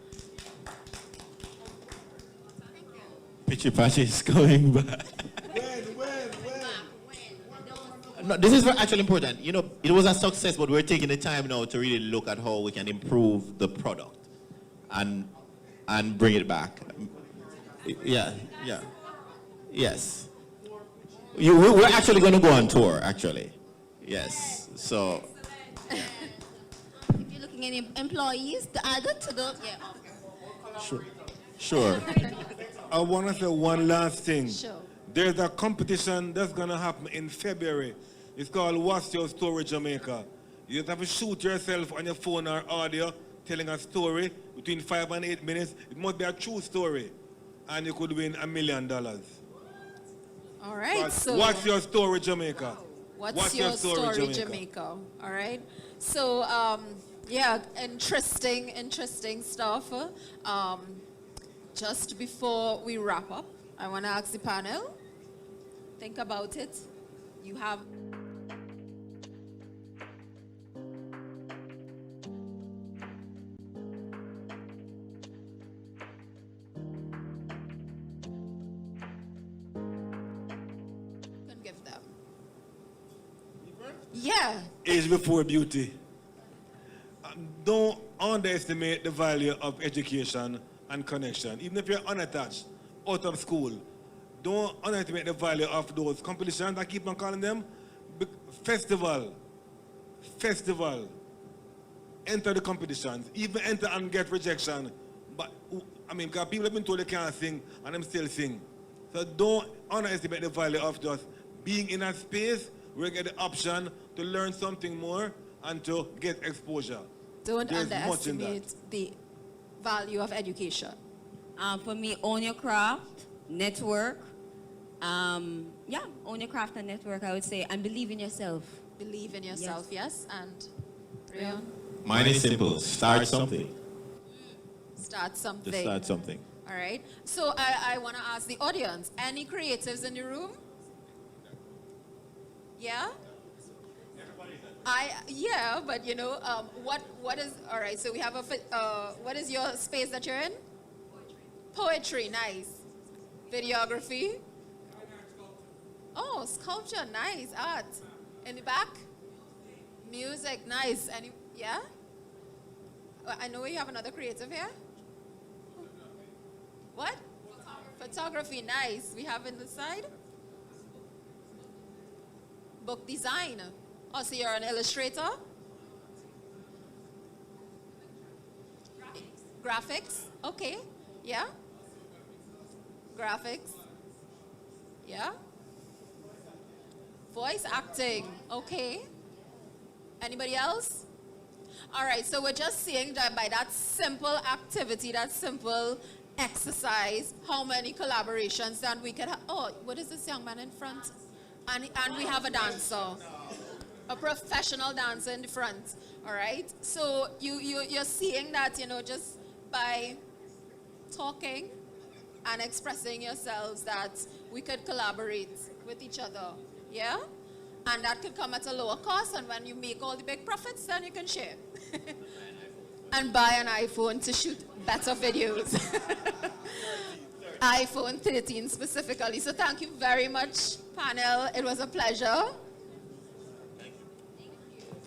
Pitchy Patchy is coming back. No, this is actually important. You know, it was a success, but we're taking the time now to really look at how we can improve the product and bring it back. Yeah. Yes. We're actually going to go on tour, actually. Yes. So. If you're looking at employees to add to the... Yeah. Sure. I want to say one last thing. Sure. There's a competition that's going to happen in February. It's called What's Your Story Jamaica. You just have to shoot yourself on your phone or audio telling a story between 5 and 8 minutes. It must be a true story. And you could win $1 million. All right. So What's Your Story Jamaica? What's your story, Jamaica? All right. So, yeah, interesting stuff. Just before we wrap up, I want to ask the panel, think about it. You have... can give them. Yeah. Age before beauty. Don't underestimate the value of education and connection. Even if you're unattached, out of school, don't underestimate the value of those competitions. I keep on calling them festival. Enter the competitions. Even enter and get rejection. But, I mean, because people have been told they can't sing, and them still sing. So don't underestimate the value of just being in a space where you get the option to learn something more and to get exposure. Don't There's underestimate the value of education. For me, own your craft, network. Own your craft and network, I would say, and believe in yourself. Believe in yourself, yes. And Rayon? Mine is simple. Start something. Start something. Just start something. All right. So I want to ask the audience, any creatives in the room? Yeah? Yeah, but you know, what is, all right, so we have what is your space that you're in? Poetry, nice. Videography? Oh, sculpture, nice. Art. In the back? Music, nice. Yeah? I know you have another creative here. What? Photography, nice. We have in the side? Book design. Oh, so you're an illustrator? Graphics. Okay. Yeah. Graphics. Yeah. Voice acting. Okay. Anybody else? All right, so we're just seeing that by that simple activity, that simple exercise, how many collaborations that we could have. Oh, what is this young man in front? And we have a dancer. A professional dancer in the front, all right? So you're seeing that, you know, just by talking and expressing yourselves that we could collaborate with each other, yeah? And that could come at a lower cost, and when you make all the big profits, then you can share. And buy an iPhone to shoot better videos. iPhone 13 specifically. So thank you very much, panel. It was a pleasure.